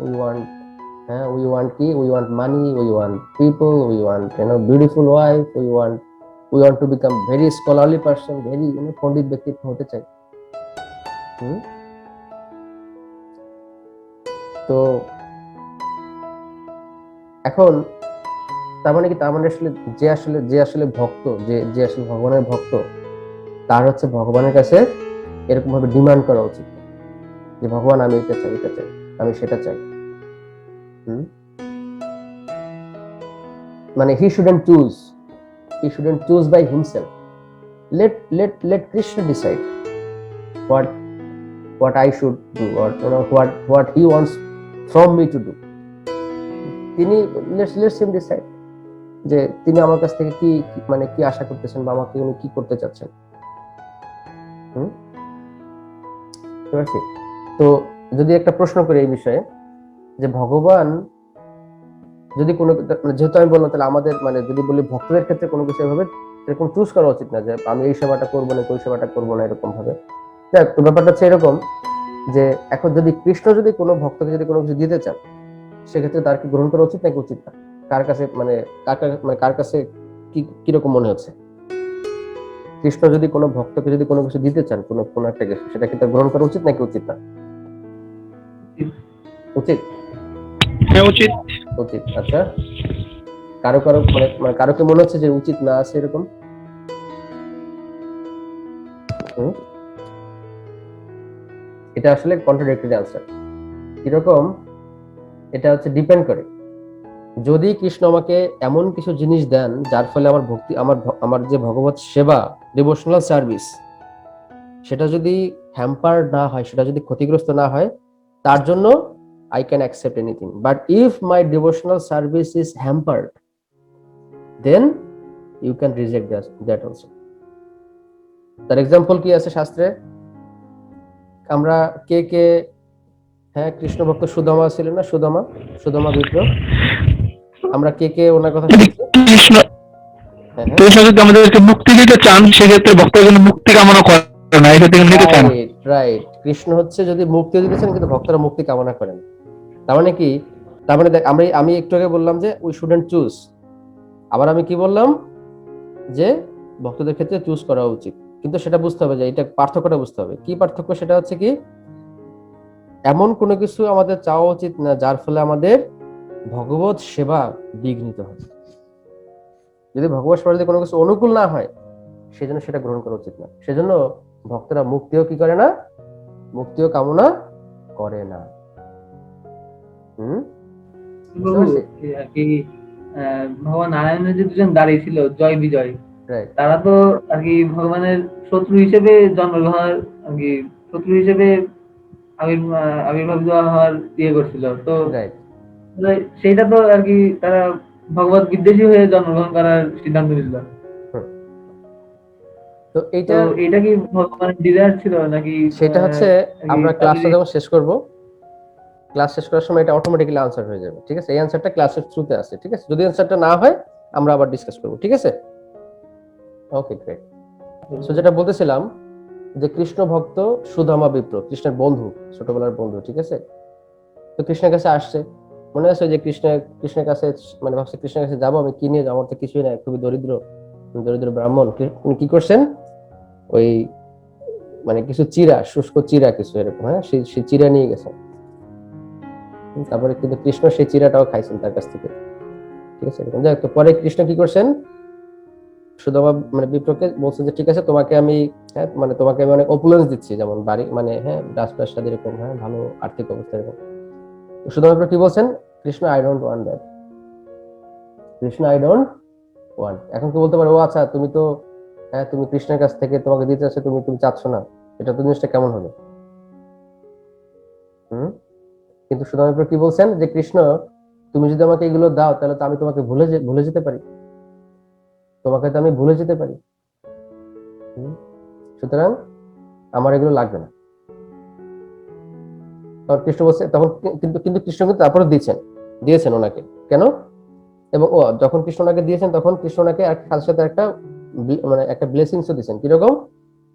We want, হ্যাঁ উই ওয়ান্ট কি? We want money, we want people, we want beautiful wife, we want to become very scholarly person, very পণ্ডিত ব্যক্তিত্ব হতে চাই। তো এখন তার মানে কি? তার মানে আসলে যে আসলে ভক্ত, যে আসলে ভগবানের ভক্ত, তার হচ্ছে ভগবানের কাছে এরকম ভাবে ডিমান্ড করা উচিত যে ভগবান আমি এটা চাই, আমি সেটা চাই। মানে he shouldn't choose by himself, let Krishna decide what I should do, or what he wants from me to do. তিনি let's him decide যে তিনি আমার কাছ থেকে কি মানে কি আশা করতেছেন বা আমাকে উনি কি করতে চাচ্ছেন। ঠিক আছে? তো যদি একটা প্রশ্ন করি এই বিষয়ে, যে ভগবান যদি কোনো, যেহেতু আমি বললাম, তাহলে আমাদের মানে যদি বলি ভক্তদের ক্ষেত্রে কোনো কিছু এভাবে এরকম চুজ করা উচিত না যে আমি এই সেবাটা করবো না, ওই সেবাটা করবো না, এরকম ভাবে। দেখ, তো ব্যাপারটা হচ্ছে এরকম যে এখন যদি কৃষ্ণ যদি কোনো ভক্তকে যদি কোনো কিছু দিতে চান, সেক্ষেত্রে তার কি গ্রহণ করা উচিত নাকি উচিত না? কার কাছে মানে কার কাছে কি কিরকম মনে হচ্ছে? কৃষ্ণ যদি কোনো ভক্তকে যদি কোনো কিছু দিতে চান, কোনো একটা কিছু, সেটা কি তার গ্রহণ করা উচিত নাকি উচিত না? উচিত। হ্যাঁ, উচিত। উচিত। আচ্ছা, কারো মানে কারো কি মনে হচ্ছে যে উচিত না আছে এরকম? এটা আসলে কন্ট্রাডিক্টরি আনসার। কিরকম? এটা হচ্ছে ডিপেন্ড করে। যদি কৃষ্ণ আমাকে এমন কিছু জিনিস দেন যার ফলে আমার ভক্তি, আমার যে ভগবত সেবা, ডিভোশনাল সার্ভিস, সেটা যদি হ্যাম্পার্ড না হয়, সেটা যদি ক্ষতিগ্রস্ত না হয়, তার জন্য I can accept anything. But if my devotional service is hampered, then you can reject that also. তার এক্সাম্পল কি আছে শাস্ত্রে? আমরা কে হ্যাঁ, কৃষ্ণ ভক্ত সুদামা ছিলেন না? সুদামা বিপ্র, আমরা কে ওনার কথা শুনছি? কৃষ্ণ কৃষ্ণ যদি আমাদেরকে মুক্তি দিতে চান, সেক্ষেত্রে ভক্তের জন্য মুক্তি কামনা করে না, এক্ষেত্রে নিতে চান। রাইট। কৃষ্ণ হচ্ছে যদি মুক্তি দিতে চান, কিন্তু ভক্তরা মুক্তি কামনা করেন। তার মানে কি? তার মানে দেখ, আমি একটু আগে বললাম যে উই শুডন্ট চুজ, আবার আমি কি বললাম যে ভক্তদের ক্ষেত্রে চুজ করা উচিত। কিন্তু সেটা বুঝতে হবে যে এটা পার্থক্যটা বুঝতে হবে। কি পার্থক্য? সেটা হচ্ছে কি, এমন কোনো কিছু আমাদের চাওয়া উচিত না যার ফলে আমাদের ভগবত সেবা বিঘ্নিত হয়। যদি ভগবত সেবা যদি কোনো কিছু অনুকূল না হয়, সেজন্য সেটা গ্রহণ করা উচিত না। সেজন্য ভক্তরা মুক্তিও কি করে না? মুক্তিও কামনা করে না। ভগবান নারায়ণের যে দুজন দাঁড়িয়ে ছিল, জয় বিজয়, তারা তো আর কি ভগবানের শত্রু হিসেবে জন্মগ্রহণ, আর কি শত্রু হিসেবে আবির্ভাবিত হওয়ার করছিল। তো সেইটা তো আর কি তারা ভগবত বিদ্বেষী হয়ে জন্মগ্রহণ করার সিদ্ধান্ত নিল। তো এটা কি ভগবানের ডিজায়ার ছিল নাকি? সেটা হচ্ছে আমরা ক্লাসটা যখন শেষ করব, ক্লাস শেষ করার সময় এটা অটোমেটিক্যালি আনসার হয়ে যাবে। ঠিক আছে? এই আনসারটা ক্লাসের থ্রুতে আছে। ঠিক আছে? যদি আনসারটা না হয়, আমরা আবার ডিসকাস করব। ঠিক আছে? ওকে, গ্রেট। সো যেটা বলতেছিলাম যে কৃষ্ণ ভক্ত সুদামা বিপ্র, কৃষ্ণের বন্ধু, ছোটবেলার বন্ধু। ঠিক আছে? তো কৃষ্ণের কাছে আসছে, মনে আছে যে কৃষ্ণের কাছে মানে ভাবছে কৃষ্ণের কাছে যাবো, আমি কি নিয়ে যাবো? আমার তো কিছুই নাই, খুবই দরিদ্র ব্রাহ্মণ। উনি কি করছেন? ওই মানে কিছু চিরা, শুষ্ক চিরা কিছু এরকম, হ্যাঁ, সেই চিরা নিয়ে গেছেন। তারপরে কিন্তু কৃষ্ণ সেই চিরাটাও খাইছেন তার কাছ থেকে। ঠিক আছে? যাই হোক, তো পরে কৃষ্ণ কি করছেন? সুদামা মানে বিপ্রকে বলছেন যে ঠিক আছে, তোমাকে আমি অনেক অপুলেন্স দিচ্ছি, যেমন বাড়ি, মানে হ্যাঁ, রাজপ্রাসাদ এরকম, হ্যাঁ, ভালো আর্থিক অবস্থা এরকম। সুদামা বিপ্র কি বলছেন? Krishna, I don't want that. Krishna, I don't want. এখন কি বলতে পারো, ও আচ্ছা, তুমি তো হ্যাঁ, তুমি কৃষ্ণের কাছ থেকে তোমাকে দিতে চাচ্ছ, তুমি চাচ্ছ না, এটা তো জিনিসটা কেমন হবে? কিন্তু সুদামা বিপ্র কি বলছেন যে কৃষ্ণ, তুমি যদি আমাকে এগুলো দাও, তাহলে তো আমি তোমাকে ভুলে যেতে পারি, তোমাকে তো আমি ভুলে যেতে পারি, সুতরাং আমার এগুলো লাগবে না। তখন কৃষ্ণ বলছে, তখন কিন্তু কৃষ্ণ কিন্তু তারপরে দিয়েছেন ওনাকে। কেন? এবং যখন কৃষ্ণ ওনাকে দিয়েছেন, তখন কৃষ্ণ ওনাকে সাথে সাথে একটা ব্লেসিংসও দিয়েছেন। কিরকম?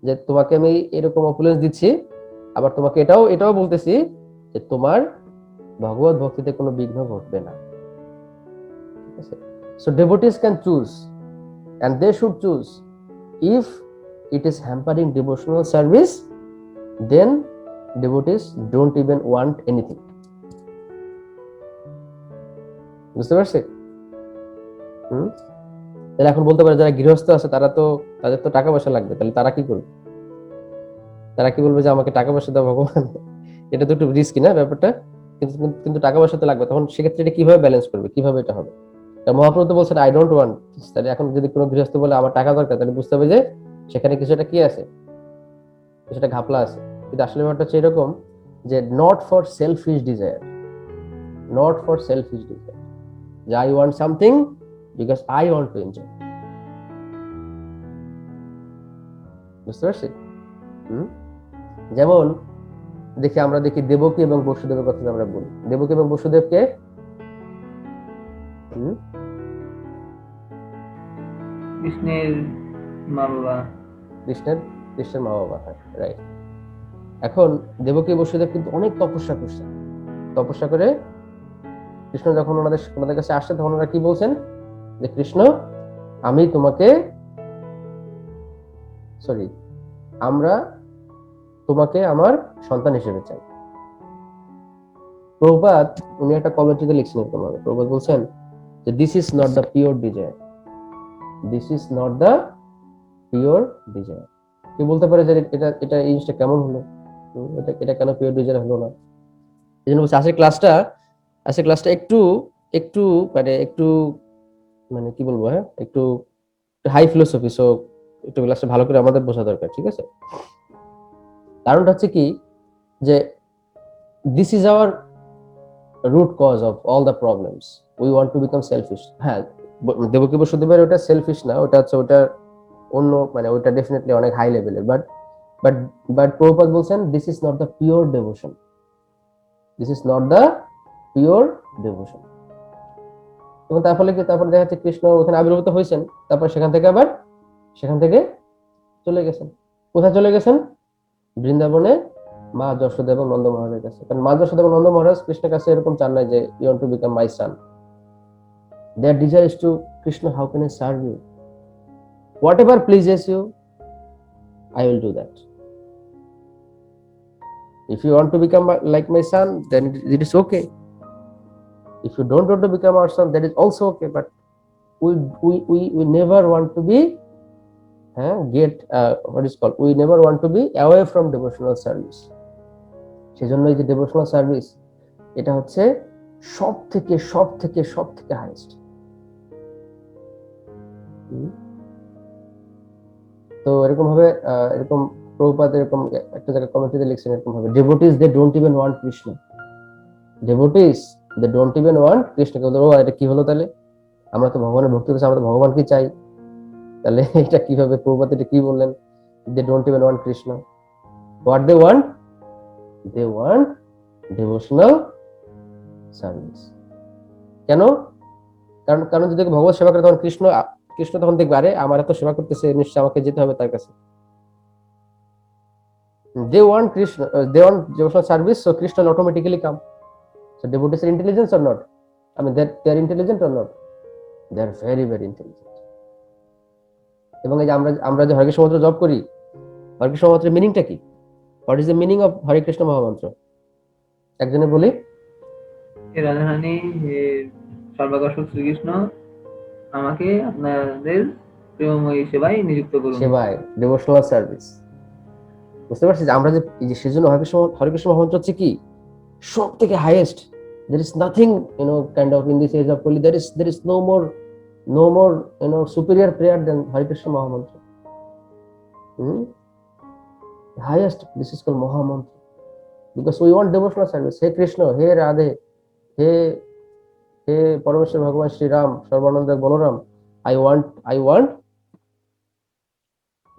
যে তোমাকে আমি এরকম অপুলেন্স দিচ্ছি, আবার তোমাকে এটাও বলতেছি যে তোমার ভগবত ভক্তিতে কোনো বিঘ্ন ঘটবে না। ঠিক আছে? So devotees can choose, and they should choose. If it is hampering devotional service, then devotees don't even want anything. বুঝতে পারছি? তাহলে এখন বলতে পারে যারা গৃহস্থ আছে, তাদের তো টাকা পয়সা লাগবে, তাহলে তারা কি করবে? তারা কি বলবে যে আমাকে টাকা পয়সা দাও ভগবান? এটা তো একটু রিস্কি না ব্যাপারটা? কিন্তু টাকা পয়সা তো লাগবে। তখন সেক্ষেত্রে এটা কিভাবে ব্যালেন্স করবে? কিভাবে এটা হবে? মহাপ্রভু তো বলছেন আই ডোন্ট ওয়ান্ট। তাহলে এখন যদি কোনো গৃহস্থ বলে আমার টাকা দরকার, তাহলে বুঝতে হবে যে সেখানে কিছুটা কি আছে, কিছুটা ঘাপলা আছে, কিন্তু আসলে ব্যাপারটা হচ্ছে এরকম যে not for selfish desire, not for selfish desire, যে I want something because I want to enjoy. বুঝতে পারছি? যেমন আমরা দেখি দেবকী এবং বসুদেবের কথা আমরা বলি। দেবকী এবং বসুদেবকে কৃষ্ণের মা বাবা। কৃষ্ণের মা বাবা, রাইট। এখন দেবকী বসুদেব কিন্তু অনেক তপস্যা করছেন। তপস্যা করে কৃষ্ণ যখন ওনাদের কাছে আসছে, তখন ওনারা কি বলছেন যে কৃষ্ণ আমি তোমাকে আমরা তোমাকে আমার সন্তান হিসেবে চাই। প্রভুপাদ উনি একটা কমেন্ট্রিতে লিখছেন এরকম ভাবে, প্রভুপাদ বলছেন যে this is not the pure desire, this is not the pure desire. কি বলতে পারে যে এটা এটা এই জিনিসটা কেমন হলো, এটা কেন পিওর ডিজায়ার হলো না? এই জন্য বলছি আজকের ক্লাসটা একটু একটু মানে একটু মানে কি বলবো, হ্যাঁ একটু হাই ফিলোসফি, সো একটু ক্লাসটা ভালো করে আমাদের বোঝা দরকার, ঠিক আছে? কারণটা হচ্ছে কি যে this is our root cause of all the problems. We want to become selfish. হ্যাঁ, দেবকী বসুদেবের ওটা সেলফিশ না, ওটা হচ্ছে ওটা অন্য মানে ওটা ডেফিনেটলি অনেক হাই লেভেলের, বাট প্রভুপাদ বলছেন this is not the pure devotion, this is not the pure devotion. এবং তার ফলে কি, তারপর দেখা যাচ্ছে কৃষ্ণ ওখানে আবির্ভূত হয়েছেন, তারপর সেখান থেকে চলে গেছেন। কোথায় চলে গেছেন? বৃন্দাবনে মা যশোদা এবং নন্দ মহারাজের কাছে। কারণ মা যশোদা এবং নন্দ মহারাজ কৃষ্ণের কাছে এরকম চান নাই যে you want to become my son. Their desire is to Krishna how can I serve you, whatever pleases you I will do that. If you want to become like my son then it is okay, if you don't want to become our son that is also okay, but we never want to be we never want to be away from devotional service. সেজন্য এই যে devotional service, এটা হচ্ছে সব থেকে highest. তো এরকম ভাবে এরকম প্রভুপাদ এরকম একটা জায়গায় কমেন্ট্রিতে লিখছেন এরকম ভাবে, devotees they don't even want Krishna, devotees they don't even want Krishna. ও এটা কি হলো তাহলে? আমরা তো ভগবানের ভক্তি করছি, আমরা তো ভগবানকে চাই, তাহলে এটা কিভাবে? প্রভুপাদ এটা কি বললেন? They don't even want Krishna, what they want? They want devotional service. কেন? কারণ যদি ভগবত সেবা করে তখন কৃষ্ণ তখন দেখবে আরে আমার এত সেবা করতেছে, নিশ্চয় আমাকে যেতে হবে তার কাছে। They want Krishna, they want devotional service, so Krishna will automatically come. So devotees are intelligent or not? I mean, they are intelligent or not? They are very intelligent. এবং এই যে আমরা যে হরে কৃষ্ণ মন্ত্র জপ করি, হরে কৃষ্ণ মন্ত্রের মিনিংটা কি? What is the meaning of Hare Krishna মহামন্ত্র? একজনে বলি। হে রাধারানী, হে সর্বাকর্ষক শ্রীকৃষ্ণ, আমাকে আপনাদের প্রেমময়ী সেবায় নিযুক্ত করুন। সেবায়, ডিভোশনাল সার্ভিস। বুঝতে পারছি যে আমরা যে এই যে সেজন্য হরে কৃষ্ণ মহামন্ত্র হচ্ছে কি সব থেকে highest. There is nothing, kind of in this age of Kali, there is no more, superior prayer than Hare Krishna Maha Mantra. The highest, this is called Maha Mantra. Because we want devotional service. Hey Krishna, hey Radhe, hey Parameshwar Bhagavan Shri Ram, Sarvananda Balaram, I want,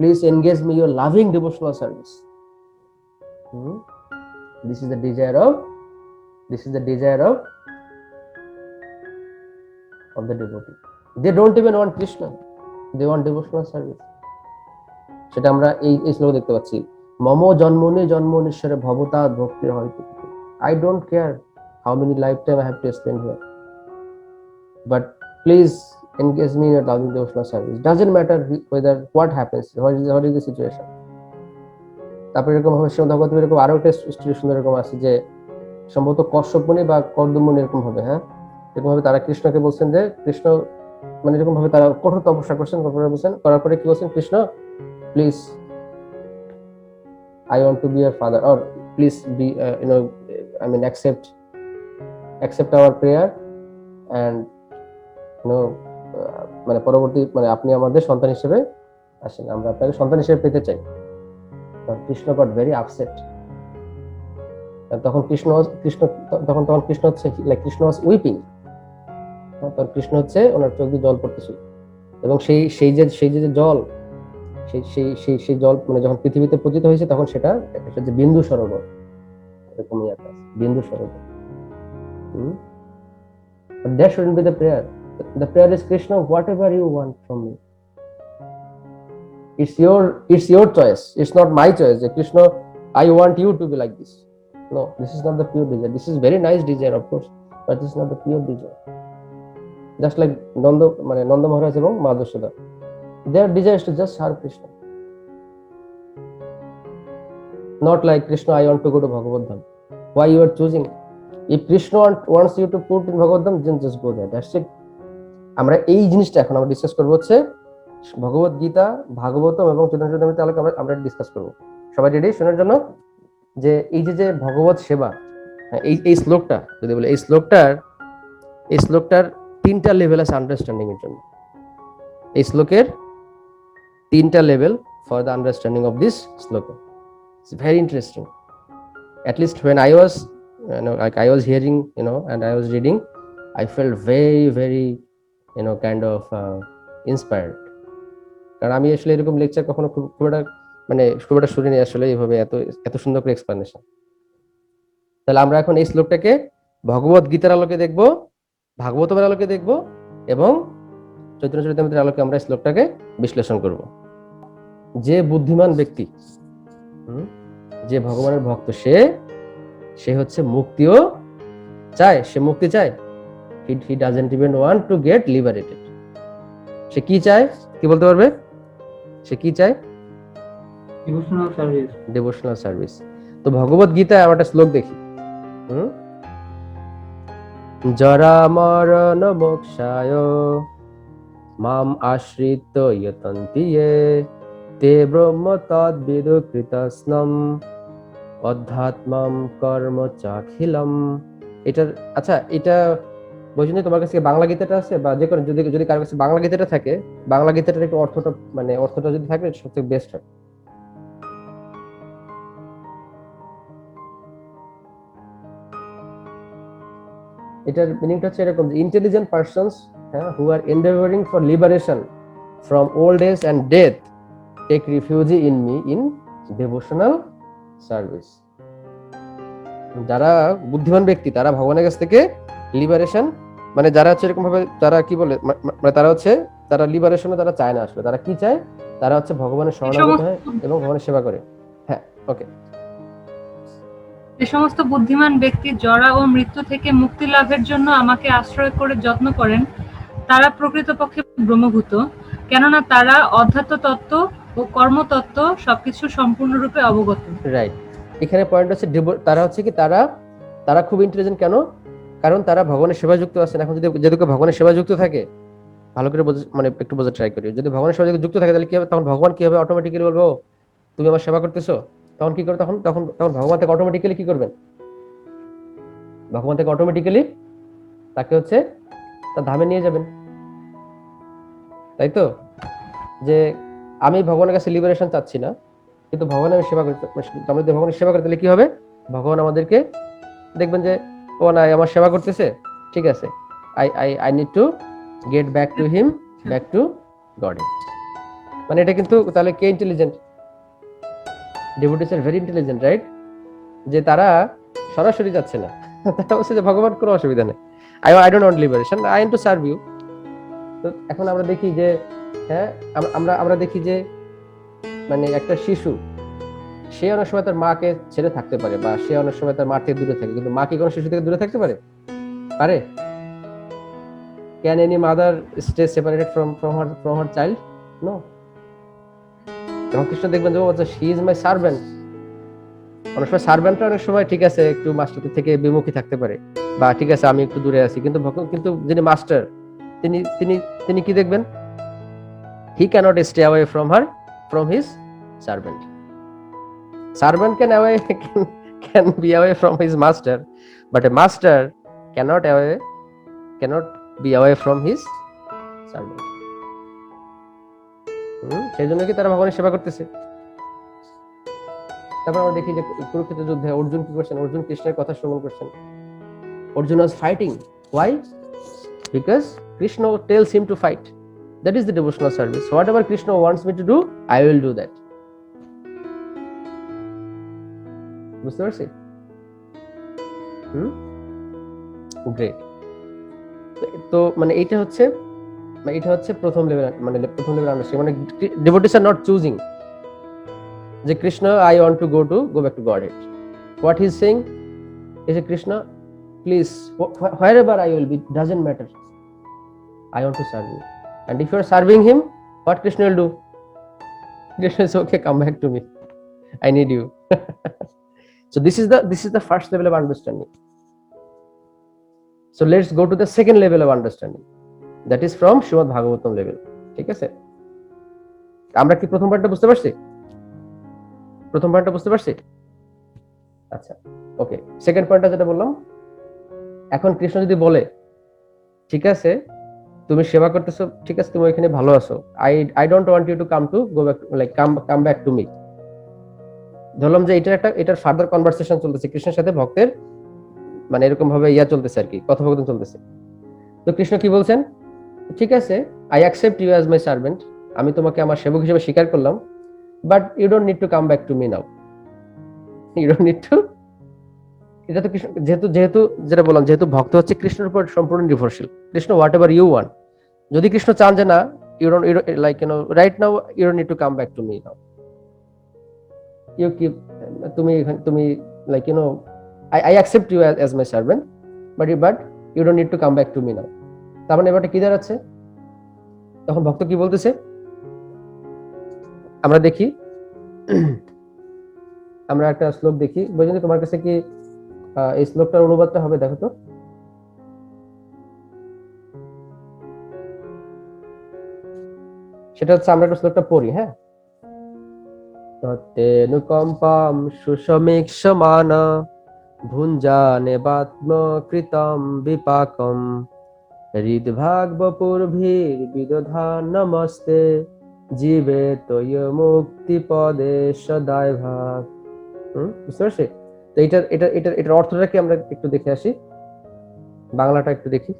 please engage me your loving devotional service. This is the desire of the devotee. They don't even want Krishna, they want devotional service. সেটা আমরা এই শ্লোকে দেখতে পাচ্ছি, মম জন্মনি জন্মনীশ্বরে ভবতাৎ ভক্তির হয়তো। I don't care how many lifetime I have to spend here, but please engage me in your loving devotional service. Doesn't matter whether what happens, what is the situation. তারপরে এরকম ভাবে শ্রীমদ্ ভাগবত এরকম আরো একটা সিচুয়েশন এরকম আছে যে সম্ভবত কশ্যপ মুনি বা কর্দম মুনি এরকম হবে, এরকম ভাবে তারা কৃষ্ণকে বলছেন যে কৃষ্ণ মানে এরকম ভাবে তারা কঠোর তপস্যা করছেন, করার পরে কি বলছেন, Krishna please I want to be your father, or please be accept our prayer and মানে পরবর্তী মানে আপনি আমাদের সন্তান হিসেবে আসেন আমরা আপনাকে সন্তান হিসেবে পেতে চাই। Krishna goat very upset. তখন কৃষ্ণ হচ্ছে লাইক কৃষ্ণ ওয়াজ উইপিং। তখন কৃষ্ণ হচ্ছে ওনার চোখ দিয়ে জল পড়তেছিল, এবং সেই যে জল, সেই জল মানে যখন পৃথিবীতে পতিত হয়েছে তখন সেটা একটা যে বিন্দু সরোবর, এরকমই একটা বিন্দু সরোবর। But that shouldn't be the prayer. The prayer is Krishna, whatever you want from me. It's your choice. It's not my choice. Krishna, I want you to be like this. No, this is not the pure desire. This is very nice desire, of course, but this is not the pure desire. Just like Nanda Maharaj এবং মা Yashoda, their desire is to just serve Krishna. Not like Krishna, I want to go to Bhagavad Dham. Why you are choosing? If Krishna wants you to put in Bhagavad Dham, then just go there. That's it. আমরা এই জিনিসটা এখন আমরা discuss করবো হচ্ছে ভগবত গীতা, ভাগবতম এবং চৈতন্য চরিতামৃত আলোকে আমরা ডিসকাস করবো। সবাই রেডি শোনার জন্য? যে এই যে ভগবত সেবা, এই শ্লোকটা যদি বলে, এই শ্লোকটার 3টা লেভেল আছে আন্ডারস্ট্যান্ডিং এর জন্য। এই শ্লোকের 3টা level for the understanding of this শ্লোক। It's very interesting. At least when I was hearing, and I was reading, I felt very, very, kind of inspired. কারণ আমি আসলে এরকম লেকচার কখনো খুব একটা শুনিনি আসলে এইভাবে এত সুন্দর করে এক্সপ্লেনেশন। তাহলে আমরা এখন এই শ্লোকটাকে ভগবত গীতার আলোকে দেখব, ভাগবতের আলোকে দেখব এবং চৈতন্য চরিতামৃতের আলোকে আমরা শ্লোকটাকে বিশ্লেষণ করব। যে বুদ্ধিমান ব্যক্তি, যে ভগবানের ভক্ত, সে হচ্ছে মুক্তিও চায়। সে মুক্তি চায়। He doesn't even want to get liberated. সে কি চায়? কি বলতে পারবে? সে কি চায়? Devotional service. তো ভগবত গীতায় আমরা একটা শ্লোক দেখি। জরা মরণ মোক্ষায় মাম আশ্রিত ইয়তন্তি য়ে তে ব্রহ্ম তদ্বিদু কৃতস্নম অধ্যাত্মম কর্ম চাখিলম। এটা বৈজন্য তোমার কাছে বাংলা গীতাটা আছে, বা যে কোনো যদি কারোর কাছে বাংলা গীতাটা থাকে, বাংলা গীতাটার একটু অর্থটা যদি থাকে সবথেকে বেস্ট হয়। এটার মিনিংটা হচ্ছে এরকম: intelligent persons who are endeavoring for liberation from old age and death take refuge in me in devotional service. যারা বুদ্ধিমান ব্যক্তি তারা ভগবানের কাছ থেকে লিবারেশন, যারা হচ্ছে এরকম ভাবে, তারা কি বলে, তারা লিবারেশনে তারা চায় না। আসলে তারা কি চায়? তারা হচ্ছে ভগবানের শরণাগত হয় এবং ভগবানের সেবা করে। হ্যাঁ, ওকে। যে সমস্ত বুদ্ধিমান ব্যক্তি জরা ও মৃত্যু থেকে মুক্তি লাভের জন্য আমাকে আশ্রয় করে যত্ন করেন, তারা প্রকৃতপক্ষে ব্রহ্মভূত, কেননা তারা অধ্যাত্ম তত্ত্ব ও কর্মতত্ত্ব সবকিছু সম্পূর্ণরূপে অবগত। রাইট। এখানে পয়েন্ট হচ্ছে তারা হচ্ছে কি, তারা খুব ইন্টেলিজেন্ট। কেন? কারণ তারা ভগবানের সেবা যুক্ত আছেন। এখন যদি ভগবানের সেবা যুক্ত থাকে, ভালো করে একটু বোঝার ট্রাই করি। যদি ভগবানের সেবা যুক্ত থাকে তাহলে কি হবে? তখন ভগবান কি হবে? অটোমেটিক্যালি বলবো, তুমি আমার সেবা করতেছো। তখন কি করবে? তখন ভগবান থেকে অটোমেটিক্যালি কি করবেন? ভগবান থেকে অটোমেটিক্যালি তাকে হচ্ছে তার ধামে নিয়ে যাবেন। তাই তো? যে আমি ভগবানের কাছে লিবারেশন চাচ্ছি না, কিন্তু ভগবানের সেবা করতে, আমরা যদি ভগবানের সেবা করি তাহলে কি হবে? ভগবান আমাদেরকে দেখবেন যে ও না, আমার সেবা করতেছে, ঠিক আছে, I need to get back to him, back to God. এটা কিন্তু তাহলে কে intelligent? Devotees are very intelligent, right? যে তারা সরাসরি যাচ্ছে না, তারা বলছে যে ভগবান কোনো অসুবিধা নেই, I don't want liberation, I am to serve you. তো এখন আমরা দেখি যে আমরা দেখি যে একটা শিশু, সে অনেক সময় তার মাকে ছেড়ে থাকতে পারে, বা সে অনেক সময় তার মা থেকে দূরে থাকে, কিন্তু মা কি কোনো শিশু থেকে দূরে থাকতে পারে? Can any mother stay separated from her child? No. এবং কৃষ্ণ দেখবেন যে শি ইজ মাই সার্ভেন্ট। অনেক সময় সার্ভেন্টরা অনেক সময় ঠিক আছে একটু মাস্টার থেকে বিমুখী থাকতে পারে, বা ঠিক আছে আমি একটু দূরে আছি, কিন্তু যিনি মাস্টার তিনি কি দেখবেন? He cannot stay away from his servant. Servant can be away from his master, but a master cannot be away from his servant. সেই জন্য কি তারা ভগবানের সেবা করতেছে। তারপর আমরা দেখি যে কুরুক্ষেত্র যুদ্ধে অর্জুন কি করছেন, অর্জুন কৃষ্ণের কথা শ্রবণ করছেন। Arjuna was fighting, why? Because Krishna tells him to fight. That is the devotional service. Whatever Krishna wants me to do, I will do that. বুঝতে পারছি? গ্রেট। তো মানে এটা হচ্ছে প্রথম লেভেল, মানে প্রথম লেভেল আন্ডারস্ট্যান্ডিং। মানে ডিভোটিস আর নট চুজিং যে Krishna I want to go back two Godhead. What he is saying is a Krishna please wherever I will be doesn't matter, I want to serve you. And if you are serving him, what Krishna will do? Krishna is okay, come back to me, I need you. So this is the first level of understanding. So let's go to the second level of understanding, that is from Srimad Bhagavatam level. ঠিক আছে, আমরা কি প্রথম পার্টটা বুঝতে পারছি? আচ্ছা, ওকে। Second পয়েন্টটা যেটা বললাম, এখন কৃষ্ণ যদি বলে ঠিক আছে তুমি সেবা করতেছো, ঠিক আছে তুমি ওইখানে ভালো আছো, I don't want you to come back, like come back to me. ধরলাম যে এটার ফার্দার কনভারসেশন চলতেছে কৃষ্ণের সাথে ভক্তের, মানে এরকম ভাবে চলতেছে আর কি, কথোপকথন চলতেছে। তো কৃষ্ণ কি বলছেন, ঠিক আছে I accept you as my servant, আমি তোমাকে আমার সেবক হিসেবে স্বীকার করলাম, but you don't need to come back to me now, you don't need to. এটা তো কৃষ্ণ যেহেতু যেটা বললাম, যেহেতু ভক্ত হচ্ছে কৃষ্ণের উপর সম্পূর্ণ নির্ভরশীল, Krishna whatever you want, যদি কৃষ্ণ চান যে না you don't like right now you don't need to come back to me now, you কি তুমি like I accept you as my servant, but you don't need to come back to me now. তার মানে এবারটা কি দাঁড়াচ্ছে, তখন ভক্ত কি বলতেছে আমরা দেখি, আমরা একটা শ্লোক দেখি। বৈজয়ন্তী তোমার কাছে কি এই শ্লোকটার অনুবাদটা হবে, দেখো তো। সেটা হচ্ছে আমরা একটা শ্লোকটা পড়ি, হ্যাঁ। তত্তেনুকম্পাম সুসমীক্ষমানা ভুঞ্জানে বাত্ম কৃতম বিপাকম হৃদ্ভাগবপুর্ভির বিদধান নমস্তে জীবে তয় মুক্তি পদে সদায় ভাগ। বুঝতে পারছি? তো এটার অর্থটা কি আমরা একটু দেখে আসি, বাংলাটা একটু দেখি।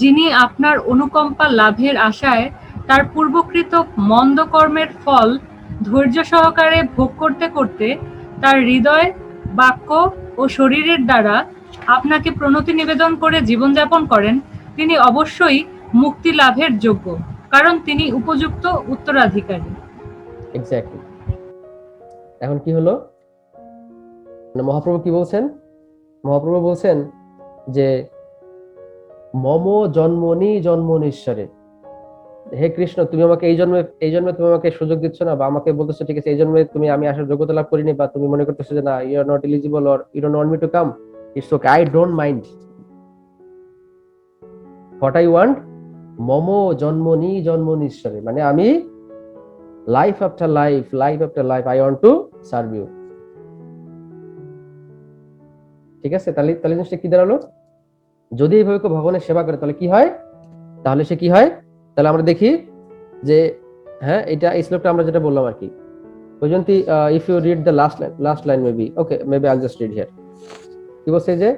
যিনি আপনার অনুকম্পা লাভের আশায় তার পূর্বকৃত মন্দ কর্মের ফল ধৈর্য সহকারে ভোগ করতে করতে তার হৃদয়, বাক্য ও শরীরের দ্বারা আপনাকে প্রণতি নিবেদন করে জীবনযাপন করেন, তিনি অবশ্যই মুক্তি লাভের যোগ্য, কারণ তিনি উপযুক্ত উত্তরাধিকারী। এক্স্যাক্টলি। এখন কি হলো, মহাপ্রভু কি বলছেন? মহাপ্রভু বলছেন যে মম জন্মনি জন্মনীশ্বরে, হে কৃষ্ণ তুমি আমাকে এই জন্মে তুমি আমাকে সুযোগ দিচ্ছ না, বা আমাকে বলতেছো ঠিক আছে এই জন্মে আমি আসার যোগ্যতা লাভ করিনি, বা তুমি মনে করতেছো যে না you are not eligible or you don't want me to come, it's okay, I don't mind. What I want, মম জন্মনি জন্মনীশ্বরে, মানে আমি life after life I want to serve you. ঠিক আছে, তাহলে জিনিসটা কি দাঁড়ালো, যদি এইভাবে ভগবানের সেবা করে তাহলে কি হয়, সে কি হয়, তাহলে আমরা দেখি যে হ্যাঁ এটা এই শ্লোকটা আমরা যেটা বললাম আর কি। Vaijayanti if you read the last line maybe I'll just read here. কি বলছে যে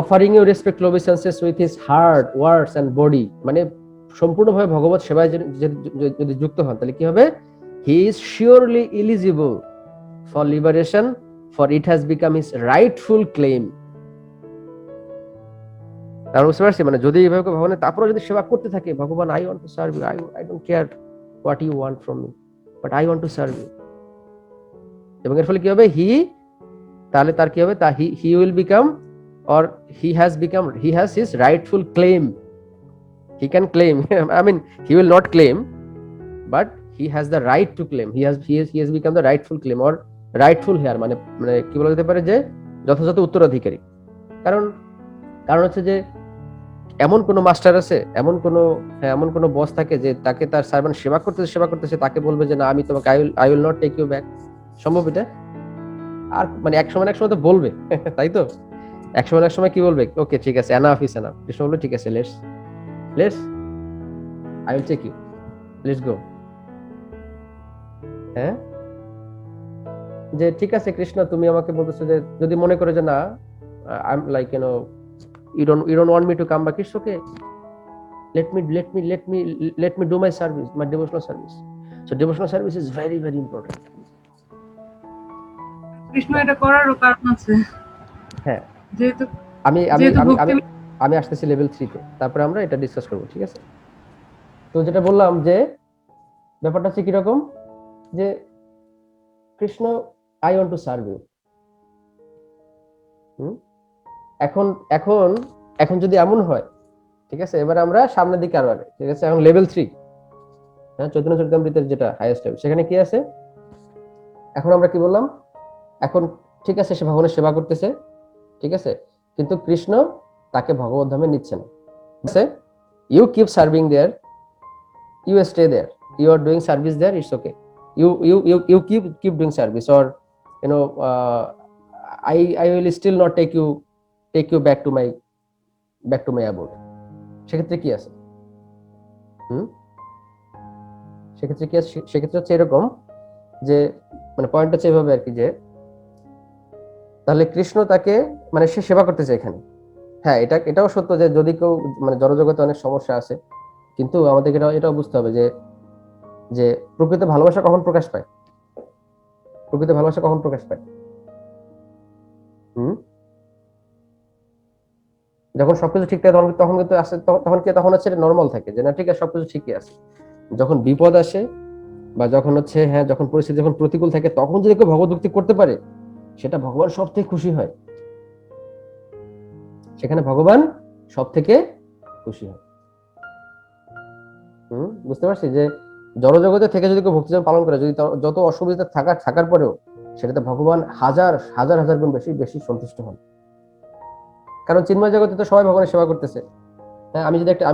offering you respect obeisances with his heart, words and body, মানে সম্পূর্ণভাবে ভগবত সেবায় যদি যুক্ত হন তাহলে কি হবে, he is surely eligible for liberation, for it has become his Writefull claim. তার বুঝতে পারছি, মানে যদি এইভাবে ভগবানের তারপরে যদি সেবা করতে থাকে, ভগবান I want to serve you, I don't care what you want from me, but I want to serve you. এবং এর ফলে কি হবে, তাহলে তার কি হবে, he will become or he has his rightful claim. He can claim I mean he will not claim, but he has the right to claim. He has become the rightful claim or rightful heir, মানে কি বলা যেতে পারে যে যথাযথ উত্তরাধিকারী। কারণ হচ্ছে যে এমন কোন মাস্টার আছে, এমন কোন বস থাকে যে তাকে তার সার্ভেন্ট সেবা করতেছে তাকে বলবে যে না আমি তোমাকে I will not take you back, সম্ভব এটা? আর মানে এক সময় তো বলবে তাই তো, এক সময় কি বলবে? ওকে ঠিক আছে, এনাফ ইজ এনাফ। কৃষ্ণ বলবে ঠিক আছে, let's I will take you, let's go. হ্যাঁ, যে ঠিক আছে কৃষ্ণ, তুমি আমাকে বলতেছো যে যদি মনে করে যে না, I am like you don't want me to come back, it's okay, let me do my service, my devotional service. So devotional service is very very important. Krishna এটা করারও কারণ আছে, হ্যাঁ, যেহেতু আমি যেহেতু ভক্তি আমি আসতেছি লেভেল 3 তে, তারপরে আমরা এটা ডিসকাস করব, ঠিক আছে? তো যেটা বললাম যে ব্যাপারটা হচ্ছে কিরকম, যে Krishna, I want to serve you. এখন এখন এখন যদি এমন হয়, ঠিক আছে, এবার আমরা সামনের দিকে আরো আগে, ঠিক আছে? এখন লেভেল 3, হ্যাঁ, চৈতন্য চরিতামৃতের যেটা হাইয়েস্ট লেভেল, সেখানে কি আছে? এখন আমরা কি বললাম? এখন ঠিক আছে, সে ভগবানের সেবা করতেছে, ঠিক আছে, কিন্তু কৃষ্ণ তাকে ভগবত ধামে নিচ্ছে না। You keep serving there, you stay there, you are doing service there, it's okay, you keep doing service, or I will still not take you back to my abode. সেক্ষেত্রে কি আছে? সেক্ষেত্রে কি আছে? সেক্ষেত্রে হচ্ছে এরকম যে, মানে পয়েন্ট হচ্ছে এভাবে আর কি, যে তাহলে কৃষ্ণ তাকে, মানে সে সেবা করতেছে এখানে। হ্যাঁ, এটাও সত্য যে যদি কেউ, মানে জড়জগতে অনেক সমস্যা আছে, কিন্তু আমাদেরকে এটাও বুঝতে হবে যে প্রকৃত ভালোবাসা কখন প্রকাশ পায়? প্রকৃত ভালোবাসা কখন প্রকাশ পায়? যখন সবকিছু ঠিক থাকে, তখন কিন্তু আসে, তখন হচ্ছে এটা নর্মাল থাকে, যে না ঠিক আছে সবকিছু ঠিকই আছে। যখন বিপদ আসে, বা যখন হচ্ছে, হ্যাঁ, যখন পরিস্থিতি যখন প্রতিকূল থাকে, তখন যদি কেউ ভগবত ভক্তি করতে পারে, সেটা ভগবান সব থেকে খুশি হয়। সেখানে ভগবান সব থেকে খুশি হয়। বুঝতে পারছি যে জড়জগতে থেকে যদি কেউ ভক্তিজন পালন করে, যদি যত অসুবিধা থাকার পরেও, সেটাতে ভগবান হাজার হাজার হাজার গুণ বেশি সন্তুষ্ট হন। কারণ চিন্ময় জগতে তো সবাই ভগবানের সেবা করতেছে। হ্যাঁ, আমি যদি একটা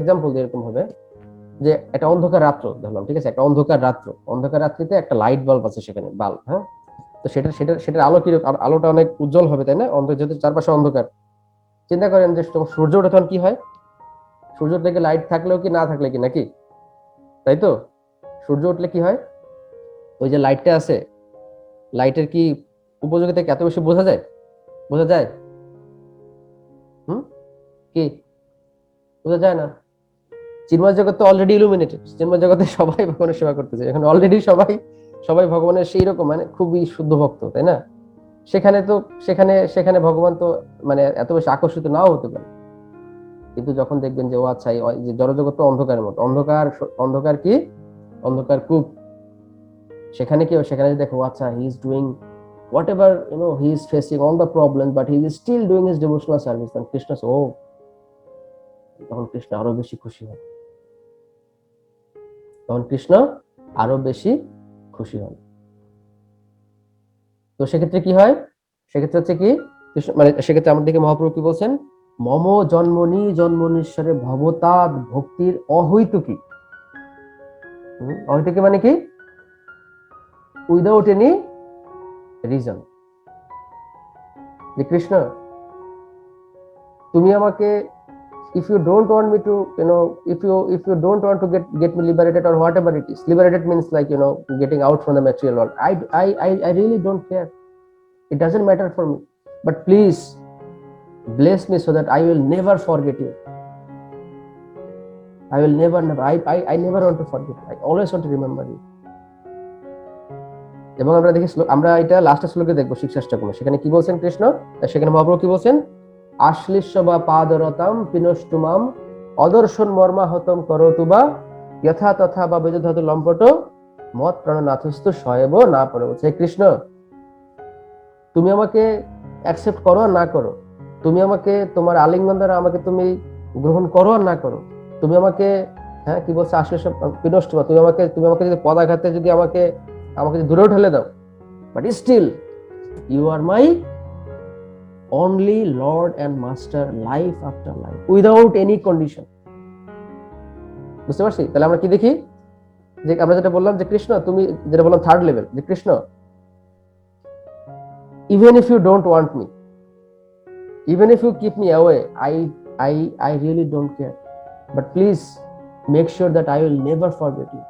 এক্সাম্পল দিই, এরকম হবে যে একটা অন্ধকার রাত্র ধরলাম, ঠিক আছে? একটা অন্ধকার রাত্রিতে একটা লাইট বাল্ব আছে, সেখানে বাল্ব, হ্যাঁ, তো সেটার আলো কি, আলোটা অনেক উজ্জ্বল হবে, তাই না? যেহেতু চারপাশে অন্ধকার। চিন্তা করেন যে সূর্য ওঠে তখন কি হয়? সূর্য থেকে লাইট থাকলেও কি, না থাকলে কি, নাকি? তাই তো, সূর্য উঠলে কি হয়? ওই যে লাইটটা আছে, লাইটের কি উপযোগিতা এত বেশি বোঝা যায়? কি বোঝা যায় না? চিন্ময় জগৎ তো অলরেডি ইলুমিনেটেড, চিন্ময় জগতে সবাই ভগবানের সেবা করতেছে, এখন অলরেডি সবাই ভগবানের সেই রকম, মানে খুবই শুদ্ধ ভক্ত, তাই না? সেখানে ভগবান তো মানে এত বেশি আকর্ষিত নাও হতে পারে, কিন্তু যখন দেখবেন যে ও আচ্ছা, যে জড়জগৎ তো অন্ধকারের মতো, অন্ধকার কি, অন্ধকার কূপ, সেখানে দেখো আচ্ছা, he is doing whatever, he is facing all the problems, but he is still doing his devotional service, and Krishna says, oh, তখন কৃষ্ণ আরো বেশি খুশি হয়। তো সেক্ষেত্রে কি হয়? সেক্ষেত্রে হচ্ছে কি, কৃষ্ণ, মানে সেক্ষেত্রে আমাদেরকে মহাপ্রভু কি বলছেন? মম জন্মনীশ্বরে ভবতাদ ভক্তির অহৈতুকী। অহৈতুকী মানে কি? Without any reason. যে কৃষ্ণ, তুমি আমাকে, if you don't want me to, if you don't want to get me liberated, or whatever it is, liberated means like, getting out from the material world, I really don't care, it doesn't matter for me, but please bless me so that I will never forget you. I will never I never want to forget, I always want to remember you. এবং আমরা দেখি, আমরা এটা লাস্টের শ্লোকে দেখবো, শিক্ষাষ্টকমে, সেখানে কি বলছেন কৃষ্ণ? সেখানে মহাপ্রভু কি বলছেন? আশ্লিষ্য বা পাদরতাম পিনষ্টুমাম অদর্শন মর্মাহতম করতু বা যথা তথা বা বেদধাতু লম্পট মত প্রাণনাথস্তু সয়েব না পড়ে। বলছে, কৃষ্ণ, তুমি আমাকে অ্যাকসেপ্ট করো আর না করো, তুমি আমাকে তোমার আলিঙ্গন দ্বারা আমাকে তুমি গ্রহণ করো আর না করো, তুমি আমাকে, হ্যাঁ, কি বলছে? আশ্লিষ্য পিনষ্টুমা, তুমি আমাকে যদি পদাঘাতে যদি আমাকে দূরেও ঠেলে দাও, but still you are my only Lord and Master, life after life, without any condition. বুঝতে পারছি? তাহলে আমরা কি দেখি, যে আমরা যেটা বললাম যে কৃষ্ণ, তুমি যেটা বললাম থার্ড লেভেল, যে Krishna, even if you don't want me, even if you keep me away, I really don't care, but please make sure that I will never forget you.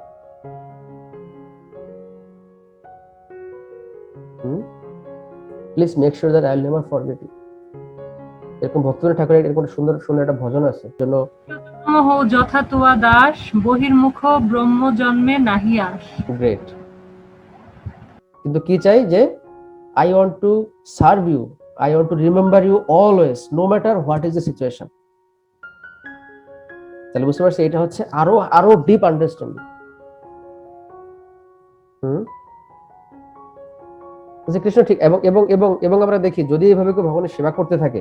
Please make sure that I will never forget you. এরকম ভক্তদের ঠাকুরের এরকম সুন্দর সুন্দর একটা ভজন আছে জন্য মোহ যথা তুয়া দাস বহির্মুখ ব্রহ্ম জন্মে নাহি আস। গ্রেট। কিন্তু কি চাই যে I want to serve you, I want to remember you always, no matter what is the situation. তাহলে বুঝতে পারছি এটা হচ্ছে আরো ডিপ আন্ডারস্ট্যান্ডিং। কৃষ্ণ ঠিক এবং আমরা দেখি যদি এইভাবে কেউ ভগবানের সেবা করতে থাকে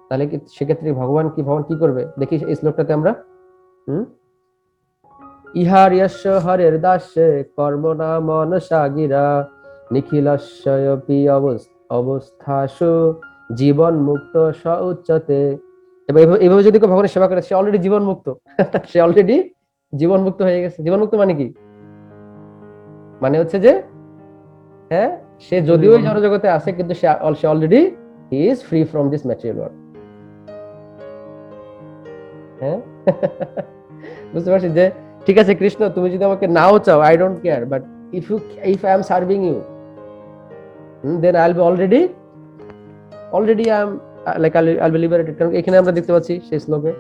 তাহলে কি সেক্ষেত্রে ভগবান কি করবে দেখি এই শ্লোকটাতে আমরা ইহার যশ হরের দাসে কর্মণা মনসা গিরা নিখিলস্যপি অবস্থাসু জীবন মুক্ত স উচ্চতে। এবার এইভাবে যদি কেউ ভগবানের সেবা করে সে অলরেডি জীবন মুক্ত সে অলরেডি জীবন মুক্ত হয়ে গেছে। জীবন মুক্ত মানে কি? মানে হচ্ছে যে হ্যাঁ সে যদিও জড়জগতে আছে কিন্তু সে already he is free from this material world. হ্যাঁ বুঝতে পারছি যে ঠিক আছে কৃষ্ণ তুমি যদি আমাকে নাও চাও I don't care, but if I am serving you then I'll be already I am like I'll be liberated. কারণ এখানে আমরা দেখতে পাচ্ছি সেই শ্লোকে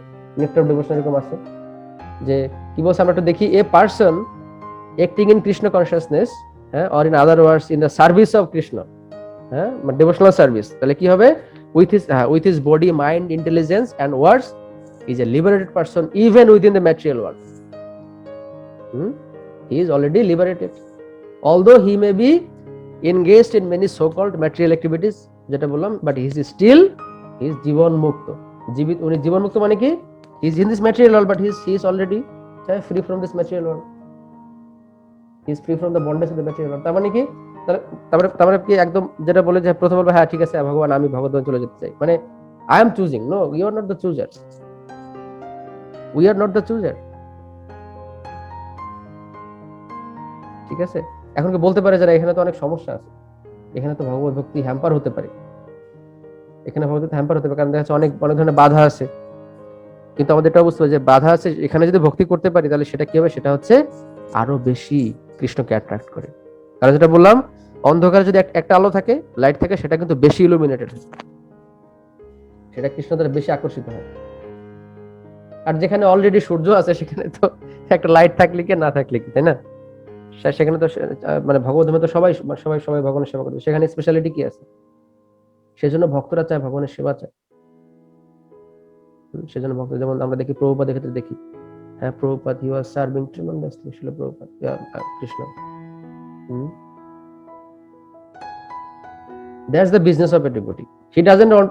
নেক্টার অফ ডিভোশন এরকম আছে যে কি বলছে আমরা একটু দেখি a person acting in Krishna consciousness or in other words in the service of Krishna, devotional service, তাহলে কি হবে with his body mind intelligence and words is a liberated person even within the material world. He is already liberated although he may be engaged in many so called material activities যেটা বললাম, but he is still জীবন মুক্ত। উনি জীবন মুক্ত মানে কি he is in this material world but he is already free from this material world. He is free from the bondage of the material world. তার মানে কি তারপরে কি একদম যেটা বলে যে প্রথমে বলবে হ্যাঁ ঠিক আছে ভগবান আমি ভগবান চলে যেতে চাই, মানে I am choosing. No, you are not the chooser. We are not the chooser. ঠিক আছে এখন কি বলতে পারে যারা এখানে তো অনেক সমস্যা আছে, এখানে তো ভগবত ভক্তি হ্যাম্পার হতে পারে, এখানে ভগবত হ্যাম্পার হতে পারে কারণ দেখা যাচ্ছে অনেক ধরনের বাধা আছে। কিন্তু আমাদের এটা বুঝতে হবে যে বাধা আছে এখানে যদি ভক্তি করতে পারি তাহলে সেটা কি হবে, সেটা হচ্ছে আরো বেশি কৃষ্ণকে অ্যাট্রাক্ট করে। কারণ যেটা বললাম অন্ধকারে যদি একটা আলো থাকে লাইট থাকে সেটা কিন্তু বেশি ইলুমিনেটেড হয়, সেটা কৃষ্ণ দ্বারা বেশি আকর্ষিত হয়। আর যেখানে অলরেডি সূর্য আছে সেখানে তো একটা লাইট থাকলে কি না থাকলে কি, তাই না? সেখানে তো মানে ভগবত তো সবাই ভগবানের সেবা করবে, সেখানে স্পেশালিটি কি আছে? সেজন্য ভক্তরা চায় ভগবানের সেবা চায়। সেজন্য ভক্ত যেমন আমরা দেখি প্রভুপাদের ক্ষেত্রে দেখি হ্যাঁ প্রভুপাদ হি ওয়াজ সার্ভিং ট্রিমেন্ডাসলি শিল Prabhupada Krishna. That's the business of a devotee. He doesn't want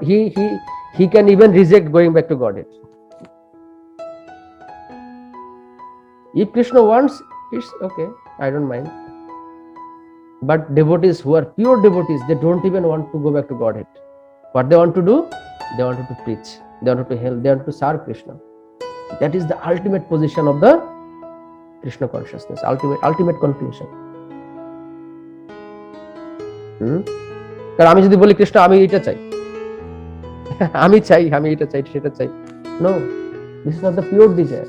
he can even reject going back to Godhead. If Krishna wants, it's okay, I don't mind. But devotees who are pure devotees, they don't even want to go back to Godhead. What they want to do? They wanted to preach, they wanted to help, they want to serve Krishna. That is the ultimate position of the Krishna consciousness, ultimate conclusion. কারণ আমি যদি বলি কৃষ্ণ আমি এটা চাই আমি এটা চাই সেটা চাই, no, this is not the pure desire.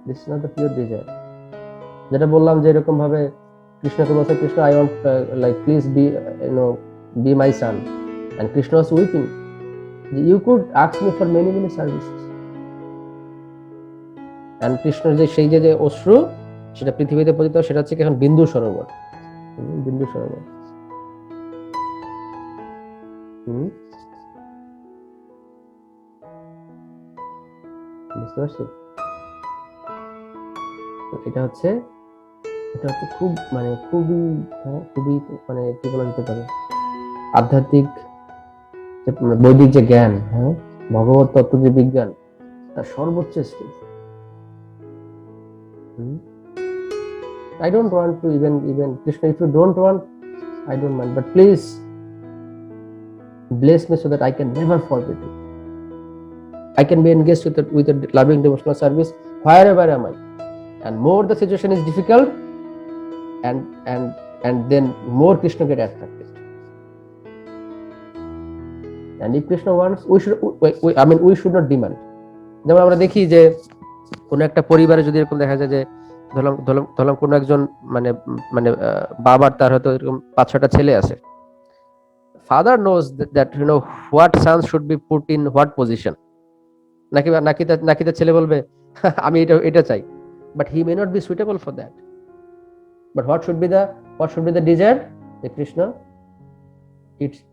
This is not the pure desire. যেটা বললাম যে এরকম ভাবে কৃষ্ণকে বলছে Krishna I want like please be my son, and Krishna was weeping. You could ask me for many services. And Krishna যে সেই যে অশ্রু সেটা পৃথিবীতে পতিত সেটা হচ্ছে এখন বিন্দু সরোবর, বিন্দু সরোবর। বুঝতে পারছি? এটা হচ্ছে খুব মানে খুবই মানে কি বলা যেতে পারে আধ্যাত্মিক বৈদিক যে জ্ঞান, হ্যাঁ ভগবত তত্ত্ব যে বিজ্ঞান তার সর্বোচ্চ stage. I don't want to even Krishna, if you don't want, I don't mind, but please bless me so that I can never forget you. I can be engaged with a loving devotional service wherever am I, and more the situation is difficult and and then more Krishna get attracted. And if Krishna wants, we should not demand. যেমন আমরা দেখি যে কোন একটা পরিবারে যদি এরকম দেখা যায় যে ধরলাম কোন একজন মানে মানে বাবার তার হয়তো এরকম 5-6টা ছেলে আছে, father knows that what sons should be put in what position. নাকি তার ছেলে বলবে আমি এটা চাই, but he may not be suitable for that. But what should be the desire? The Krishna,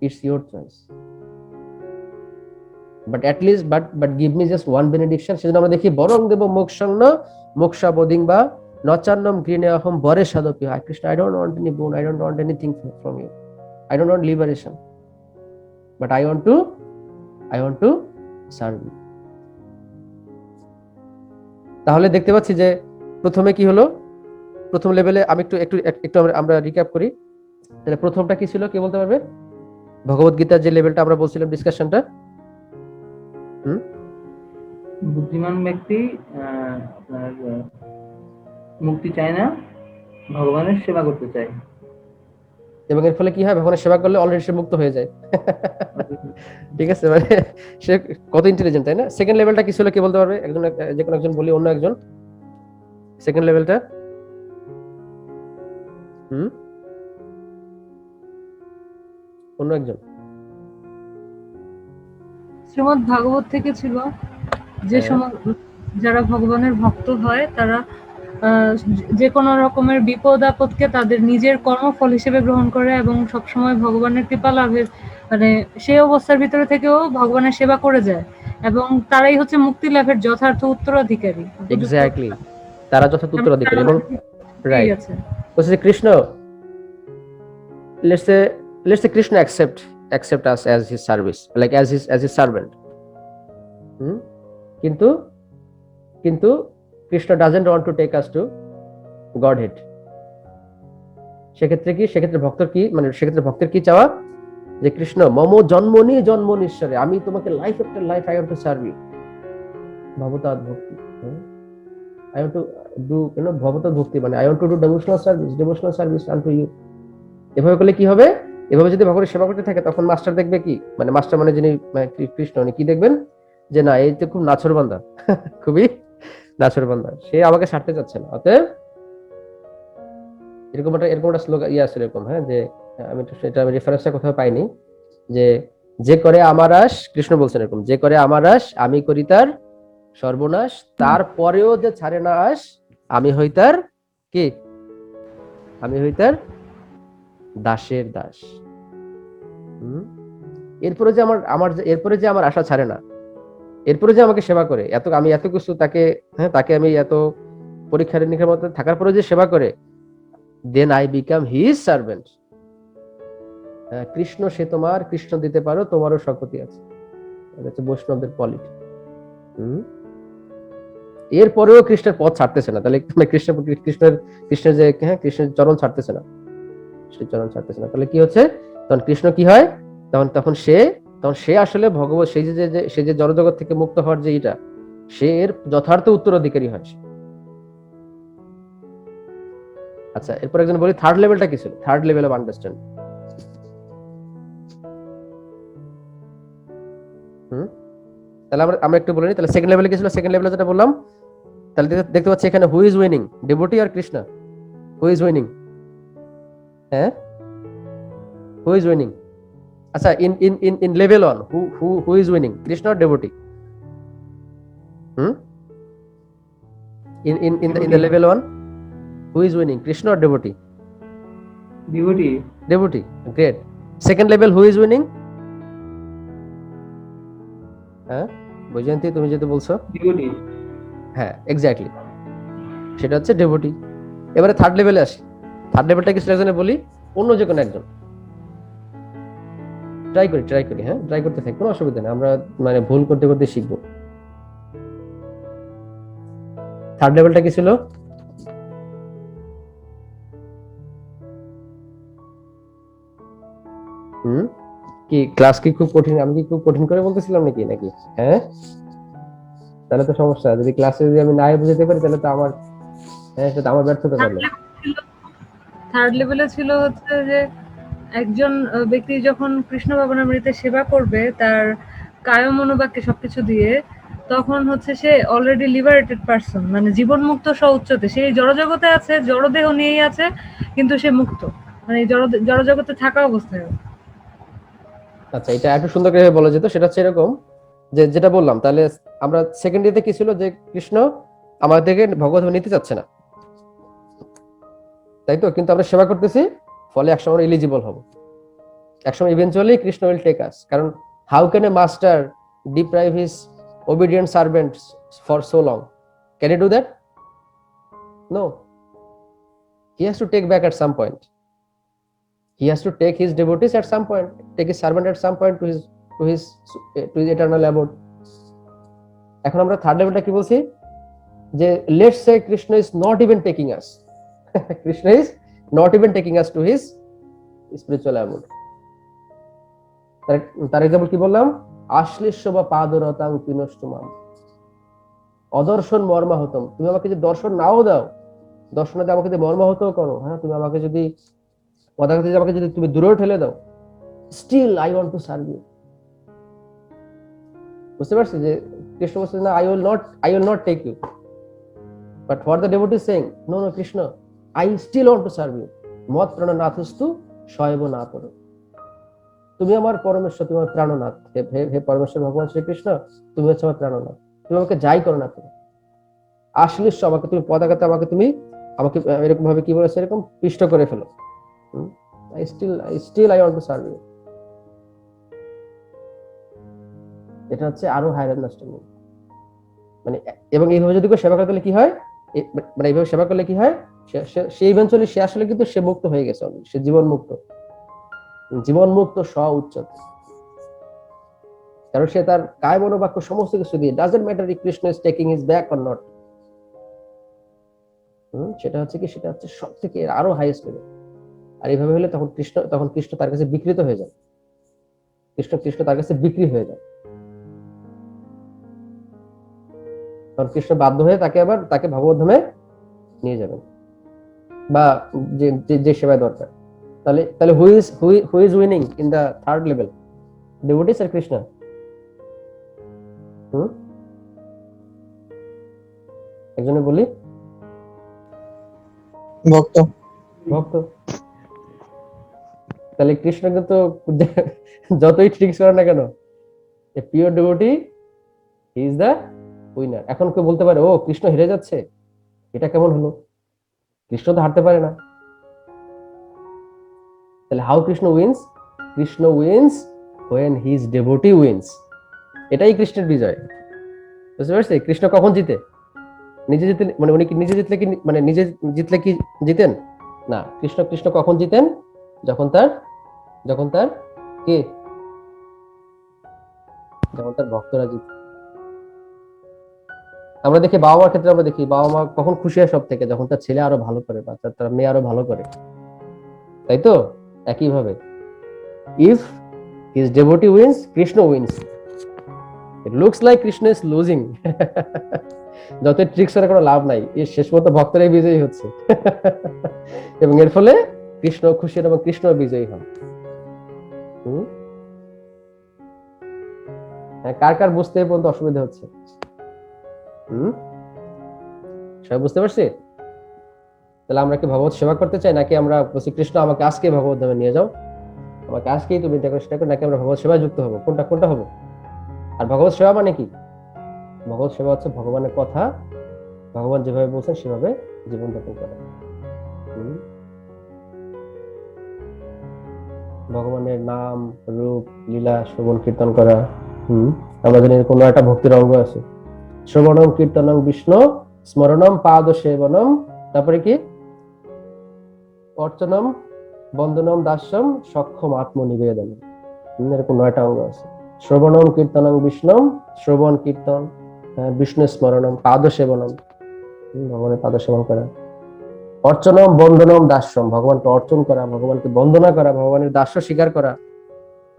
it's your choice. But at least but give me just one benediction. সেজন্য আমরা দেখি বরং দেব মোক্ষান্ন মোক্ষা বোধিং বা নচান্নম ঘৃণে অহম বরে সাধপি। Krishna, I don't want any boon, I don't want anything from you, I don't want liberation, but I want to serve you. তাহলে দেখতে পাচ্ছি যে প্রথমে কি হলো, প্রথম লেভেলে আমি একটু আমরা রিক্যাপ করি। তাহলে প্রথমটা কি ছিল, কে বলতে পারবে? ভগবত গীতার যে লেভেলটা আমরা বলছিলাম ডিসকাশনটা, বুদ্ধিমান ব্যক্তি আপনার মুক্তি চায় না, ভগবানের সেবা করতে চায়, এবং এর ফলে কি হয়, ভগবানের সেবা করলে অলরেডি সে মুক্ত হয়ে যায়। ঠিক আছে, মানে সে কত ইন্টেলিজেন্ট, তাই না? সেকেন্ড লেভেলটা কি ছিল, কে বলতে পারবে? যে কোনো একজন বলি, অন্য একজন। সেকেন্ড লেভেলটা অন্য একজন। শ্রীমদ্ ভাগবত থেকে ছিল যে যারা ভগবানের ভক্ত হয় তারা যে কোনো রকমের বিপদ আপদকে তাদের নিজের কর্মফল হিসেবে গ্রহণ করে এবং সবসময় ভগবানের কৃপা লাভের মানে সেই অবস্থার ভিতরে থেকেও ভগবানের সেবা করে যায়, এবং তারাই হচ্ছে মুক্তি লাভের যথার্থ উত্তরাধিকারী। এক্স্যাক্টলি, তারা যথার্থ উত্তরাধিকারী। এবং রাইট, বলছে Krishna, let's say Krishna accept us as his service, like as his servant. কিন্তু Krishna doesn't want to take us to Godhead. সেক্ষেত্রে ভক্তের কি চাওয়া, যে কৃষ্ণ মম জন্মনি জন্মনীশ্বরে, আমি তোমাকে life after life I want to serve you. ভবতাৎ ভক্তি, I want to do ভবতাৎ ভক্তি মানে I want to do devotional service unto you. এভাবে করলে কি হবে, এভাবে যদি ভগবানের সেবা করতে থাকে তখন মাস্টার দেখবে কি, মানে মাস্টার মানে যিনি কৃষ্ণ, উনি কি দেখবেন, যে না এই তো খুব নাছর বান্দা, খুবই নাছর বান্দা, সে আমাকে ছাড়তে চাচ্ছে না। অতএব এরকম একটা স্লোগান আছে এরকম, হ্যাঁ, যে আমি রেফারেন্সটা কোথাও পাইনি, যে করে আমার আশ, কৃষ্ণ বলছেন এরকম, যে করে আমার আশ আমি করি তার সর্বনাশ, তারপরেও যে ছাড়ে না আশ আমি হই তার কি, আমি হই তার দাসের দাস। এরপরে যে আমার আশা ছাড়ে না, এরপরে যে আমাকে সেবা করে, আমি এত কিছু তাকে আমি এত পরীক্ষা নিরীক্ষার মধ্যে থাকার পরে যে সেবা করে, then I become his servant. Krishna সে তোমার, কৃষ্ণ দিতে পারো, তোমারও শক্তি আছে। এটা হচ্ছে বৈষ্ণবদের পলিটি। এরপরেও কৃষ্ণের পথ ছাড়তেছে না, তাহলে কৃষ্ণের যে কৃষ্ণের চরণ ছাড়তেছে না, সেই চরণ ছাড়তেছে না, তাহলে কি হচ্ছে, তখন কৃষ্ণ কি হয়, তখন সে আসলে ভগবত, সেই যে জড়জগৎ থেকে মুক্ত হওয়ার যে এটা, সে এর যথার্থ উত্তরাধিকারী হয়। আচ্ছা, এরপর একজন বলি থার্ড লেভেলটা কি ছিল, থার্ড লেভেল অফ আন্ডারস্ট্যান্ডিং। তাহলে আমরা একটু বলে নিই, তাহলে সেকেন্ড লেভেলে কি ছিল, সেকেন্ড লেভেলে যেটা বললাম, তাহলে দেখতে পাচ্ছি এখানে হু ইজ উইনিং, ডিভোটি আর কৃষ্ণ, হু ইজ উইনিং, হ্যাঁ, হু ইজ উইনিং। আচ্ছা, in level 1 who is winning, Krishna or devotee? In the level 1 who is winning, Krishna or devotee? Devotee, great. Second level who is winning? হ্যাঁ, বৈজয়ন্তী তুমি যেটা বলছো, devotee, হ্যাঁ exactly, সেটা হচ্ছে devotee। এবারে থার্ড লেভেলে আসি। থার্ড লেভেলটা কি সেটা বলি, অন্য যে কোনো একজন ট্রাই করি, হ্যাঁ, ট্রাই করতে থাকি, কোনো অসুবিধা নেই, আমরা মানে ভুল করতে করতে শিখবো। থার্ড লেভেলটা কি ছিল, কি ক্লাস কি খুব কঠিন, আমি কি খুব কঠিন করে বলতেছিলাম নাকি, হ্যাঁ, তাহলে তো সমস্যা, যদি ক্লাসে যদি আমি নাই বুঝতে পারি তাহলে তো আমার, হ্যাঁ, সেটা আমার ব্যর্থতা। থার্ড লেভেলে ছিল হচ্ছে যে একজন ব্যক্তি যখন কৃষ্ণ ভবনামৃতের সেবা করবে তার কায় মনোবাক্যে সবকিছু দিয়ে, তখন হচ্ছে সে অলরেডি লিবারেটেড পারসন, মানে জীবন মুক্ত উচ্চতে, সেই জড়জগতে আছে, জড়দেহ নিয়েই আছে, কিন্তু সে মুক্ত, মানে জড়জগতে থাকা অবস্থায়। আচ্ছা, এটা একটু সুন্দর করে বলা যেত, সেটা হচ্ছে এরকম যে যেটা বললাম, তাহলে আমরা সেকেন্ড ইয়েতে কি ছিল যে কৃষ্ণ আমাদেরকে ভগবত নিতে চাচ্ছে না, তাই তো, কিন্তু আমরা সেবা করতেছি, ফলে একসময় আমরা এলিজিবল হব, একসময় eventually Krishna will take us. কারণ how can a master deprive his obedient servants for so long? Can he do that? No. He has to take back at some point. He has to take his devotees at some point, take his servant at some point to his eternal abode. এখন আমরা third লেভেলটা কি বলছি, যে let's say Krishna is not even taking us, Krishna is not even taking us to his spiritual abode. তার example কি বললাম, আশ্লিষ্য বা পাদরতাং পিনষ্টুমাম, অদর্শন মর্মাহতম, তুমি আমাকে যদি দর্শন নাও দাও, দর্শনাতে আমাকে যদি মর্মাহত করো, হ্যাঁ, তুমি আমাকে যদি আমাকে যদি তুমি দূরে ঠেলে দাও, still I want to serve you. বুঝতে পারছি যে কৃষ্ণ বলছে না, I will not take you, but what the devotee saying, no no Krishna, I still want to serve you, মত প্রাণনাথস্তু শয়ব না করো, তুমি আমার পরমেশ্বর, তুমি আমার প্রাণনাথ, হে পরমেশ্বর ভগবান শ্রীকৃষ্ণ, তুমি হচ্ছে আমার প্রাণনাথ, তুমি আমাকে যাই করো না করো, আশ্লিষ্য, আমাকে তুমি পদাঘাতে আমাকে এরকম ভাবে কি বলেছে, এরকম পিষ্ট করে ফেলো, I still I want to serve you. এটা হচ্ছে আরো হায়ার আন্ডারস্ট্যান্ডিং, মানে এবং এইভাবে যদি কেউ সেবা করতে কি হয়, মানে এইভাবে সেবা করলে কি হয়, সে ইভেন্চুয়ালি সে আসলে কিন্তু সে মুক্ত হয়ে গেছে, সে জীবন মুক্ত স্ব উচ্চত, কারণ সে তার কায় মনোবাক্য সমস্ত কিছু দিয়ে, doesn't matter if Krishna is taking his back or not, সেটা হচ্ছে সব থেকে আরো হাইয়েস্ট লেভেল। আর এইভাবে হলে তখন কৃষ্ণ তার কাছে বিকৃত হয়ে যায়, কৃষ্ণ তার কাছে বিক্রি হয়ে যায়, তখন কৃষ্ণ বাধ্য হয়ে তাকে ভগবত ধামে নিয়ে যাবেন, বা যে সেবায় দরকার। তাহলে who is winning in the third level, devotees আর কৃষ্ণ? একজনে বলি, ভক্ত। তাহলে কৃষ্ণকে তো যতই ট্রিক্স করে না কেন, pure devotee he is the winner. এখন কেউ বলতে পারে, ও কৃষ্ণ হেরে যাচ্ছে, এটা কেমন হলো, কৃষ্ণ তো হারতে পারে না। তাহলে how Krishna wins? Krishna wins when his devotee wins. এটাই কৃষ্ণের বিজয়। বুঝতে পারছি? কৃষ্ণ কখন জিতে? নিজে জিতে, মানে উনি কি নিজে জিতলে কি, মানে নিজে জিতলে কি জিতেন না? কৃষ্ণ কখন জিতেন? যখন তার কে, যখন তার ভক্তরা জিতে। আমরা দেখি বাবা মার ক্ষেত্রে, আমরা দেখি বাবা মা কখন খুশি হয় সব থেকে, যখন তার ছেলে আরো ভালো করে, বা তার মেয়ে আরো ভালো করে, তাই তো? একইভাবে if his devotee wins, Krishna wins. It looks like Krishna is losing. যত ট্রিক্স করে কোনো লাভ নাই, এর শেষ পর্যন্ত ভক্তরাই বিজয়ী হচ্ছে। এবং এর ফলে কৃষ্ণ খুশি এবং কৃষ্ণ বিজয়ী হন। কার বুঝতে পর্যন্ত অসুবিধা হচ্ছে? সবাই বুঝতে পারছি? তাহলে আমরা কি ভগবত সেবা করতে চাই, নাকি আমরা বলছি কৃষ্ণ আমাকে আজকে ভগবত ধামে নিয়ে যাও, আমাকে আজকেই তুমি এটা করো, নাকি আমরা ভগবত সেবায় যুক্ত হবো? কোনটা হবো? আর ভগবত সেবা মানে কি? ভগবত সেবা হচ্ছে ভগবানের কথা, ভগবান যেভাবে বলছেন সেভাবে জীবনযাপন করা, ভগবানের নাম রূপ লীলা শ্রবণ কীর্তন করা। আমরা জানি কোনো একটা ভক্তির অঙ্গ আছে, শ্রবণম কীর্তনম বিষ্ণু স্মরণম পাদ সেবনম, তারপরে কি অর্চনম বন্দনম দাস্যম সক্ষম আত্মনিবেদন, এরকম 9টা অঙ্গ আছে। শ্রবণম কীর্তনম বিষ্ণু, শ্রবণ কীর্তন, বিষ্ণু স্মরণম, পাদ সেবনম, ভগবানের পাদ সেবন করা, অর্চনম বন্দনম দাস্যম, ভগবানকে অর্চন করা, ভগবানকে বন্দনা করা, ভগবানের দাস্য স্বীকার করা,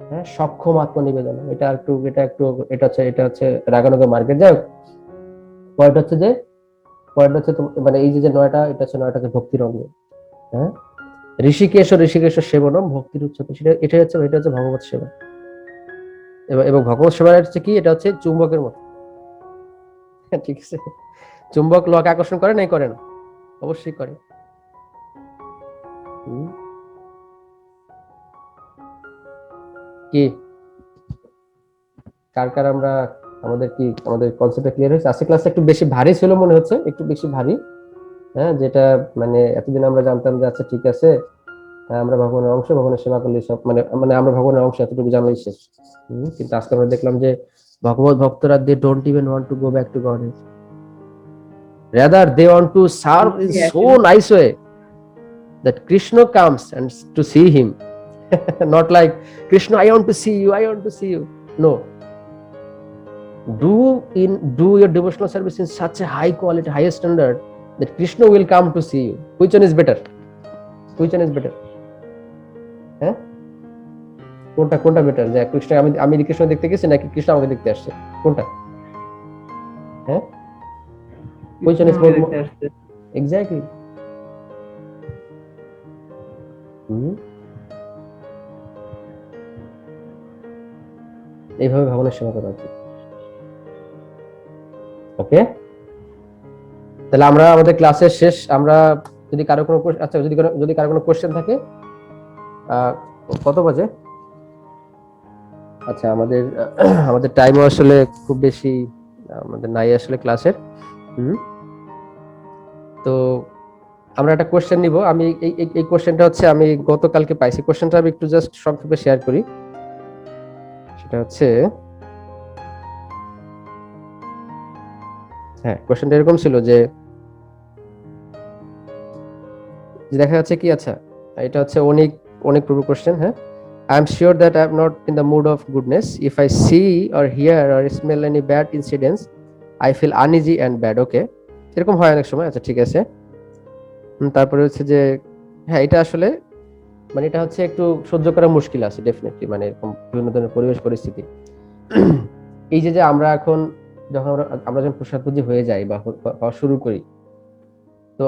হ্যাঁ, সক্ষম আত্মনিবেদন। এটা হচ্ছে রাগানুগ মার্কেট। যাই হোক, পয়েন্ট হচ্ছে মানে এই যে 9টা, এটা হচ্ছে 9টাকে ভক্তির অঙ্গ। হ্যাঁ, ঋষিকেশ সেবনম ভক্তির উচ্চতে, এটা হচ্ছে ভগবত সেবা। এবং ভগবত সেবা হচ্ছে কি, এটা হচ্ছে চুম্বকের মতো। ঠিক আছে, চুম্বক লোহাকে আকর্ষণ করে নাই, করে না? অবশ্যই করে। কি কার আমরা আমাদের কনসেপ্টটা ক্লিয়ার হয়েছে? আজকে ক্লাসটা একটু বেশি ভারী ছিল মনে হচ্ছে, একটু বেশি ভারী। হ্যাঁ, যেটা মানে এতদিন আমরা জানতাম যে আচ্ছা ঠিক আছে, আমরা ভগবানের অংশ, ভগবানের সেবা করলে সব মানে আমরা ভগবানের অংশ এতটুকু জানলেই শেষ। কিন্তু আজকে আমরা দেখলাম যে ভগবত ভক্তরা they don't even want to go back to God, rather they want to serve in so nice way that Krishna comes and to see him. Not like Krishna, I want to see you. No, do your devotional service in such a high quality, highest standard that Krishna will come to see you. Which one is better? হ্যাঁ, কোনটা better? যে কৃষ্ণ আমি কৃষ্ণ দেখতে গেছি নাকি কৃষ্ণ আমাকে দেখতে আসছে? কোনটা? হ্যাঁ, which one is more exactly? এইভাবে ভগবানের সেবা করা উচিত। ওকে, তাহলে আমরা আমাদের ক্লাসের শেষ। আমরা যদি কারো কোনো আচ্ছা যদি কারো কোনো কোশ্চেন থাকে, কত বাজে? আচ্ছা, আমাদের টাইমও আসলে খুব বেশি আমাদের নাই আসলে ক্লাসের। তো আমরা একটা কোশ্চেন নিব। আমি এই কোশ্চেনটা হচ্ছে আমি গতকালকে পাইছি। কোশ্চেনটা আমি একটু জাস্ট সংক্ষেপে শেয়ার করি। সেটা হচ্ছে, হ্যাঁ, কোশ্চেনটা এরকম ছিল যে দেখা যাচ্ছে কি, আচ্ছা এটা হচ্ছে অনেক পূর্ব কোশ্চেন। হ্যাঁ, I am sure that I am not in the mood of goodness. If I see or hear or smell any bad incidents, I feel uneasy and bad. Okay, এরকম হয় অনেক সময়। আচ্ছা ঠিক আছে। তারপরে হচ্ছে যে হ্যাঁ, এটা আসলে মানে এটা হচ্ছে একটু সহ্য করা মুশকিল আছে ডেফিনেটলি, মানে এরকম বিভিন্ন ধরনের পরিবেশ পরিস্থিতি। এই যে আমরা এখন যখন প্রসাদপূজি হয়ে যাই বা হওয়া শুরু করি, তো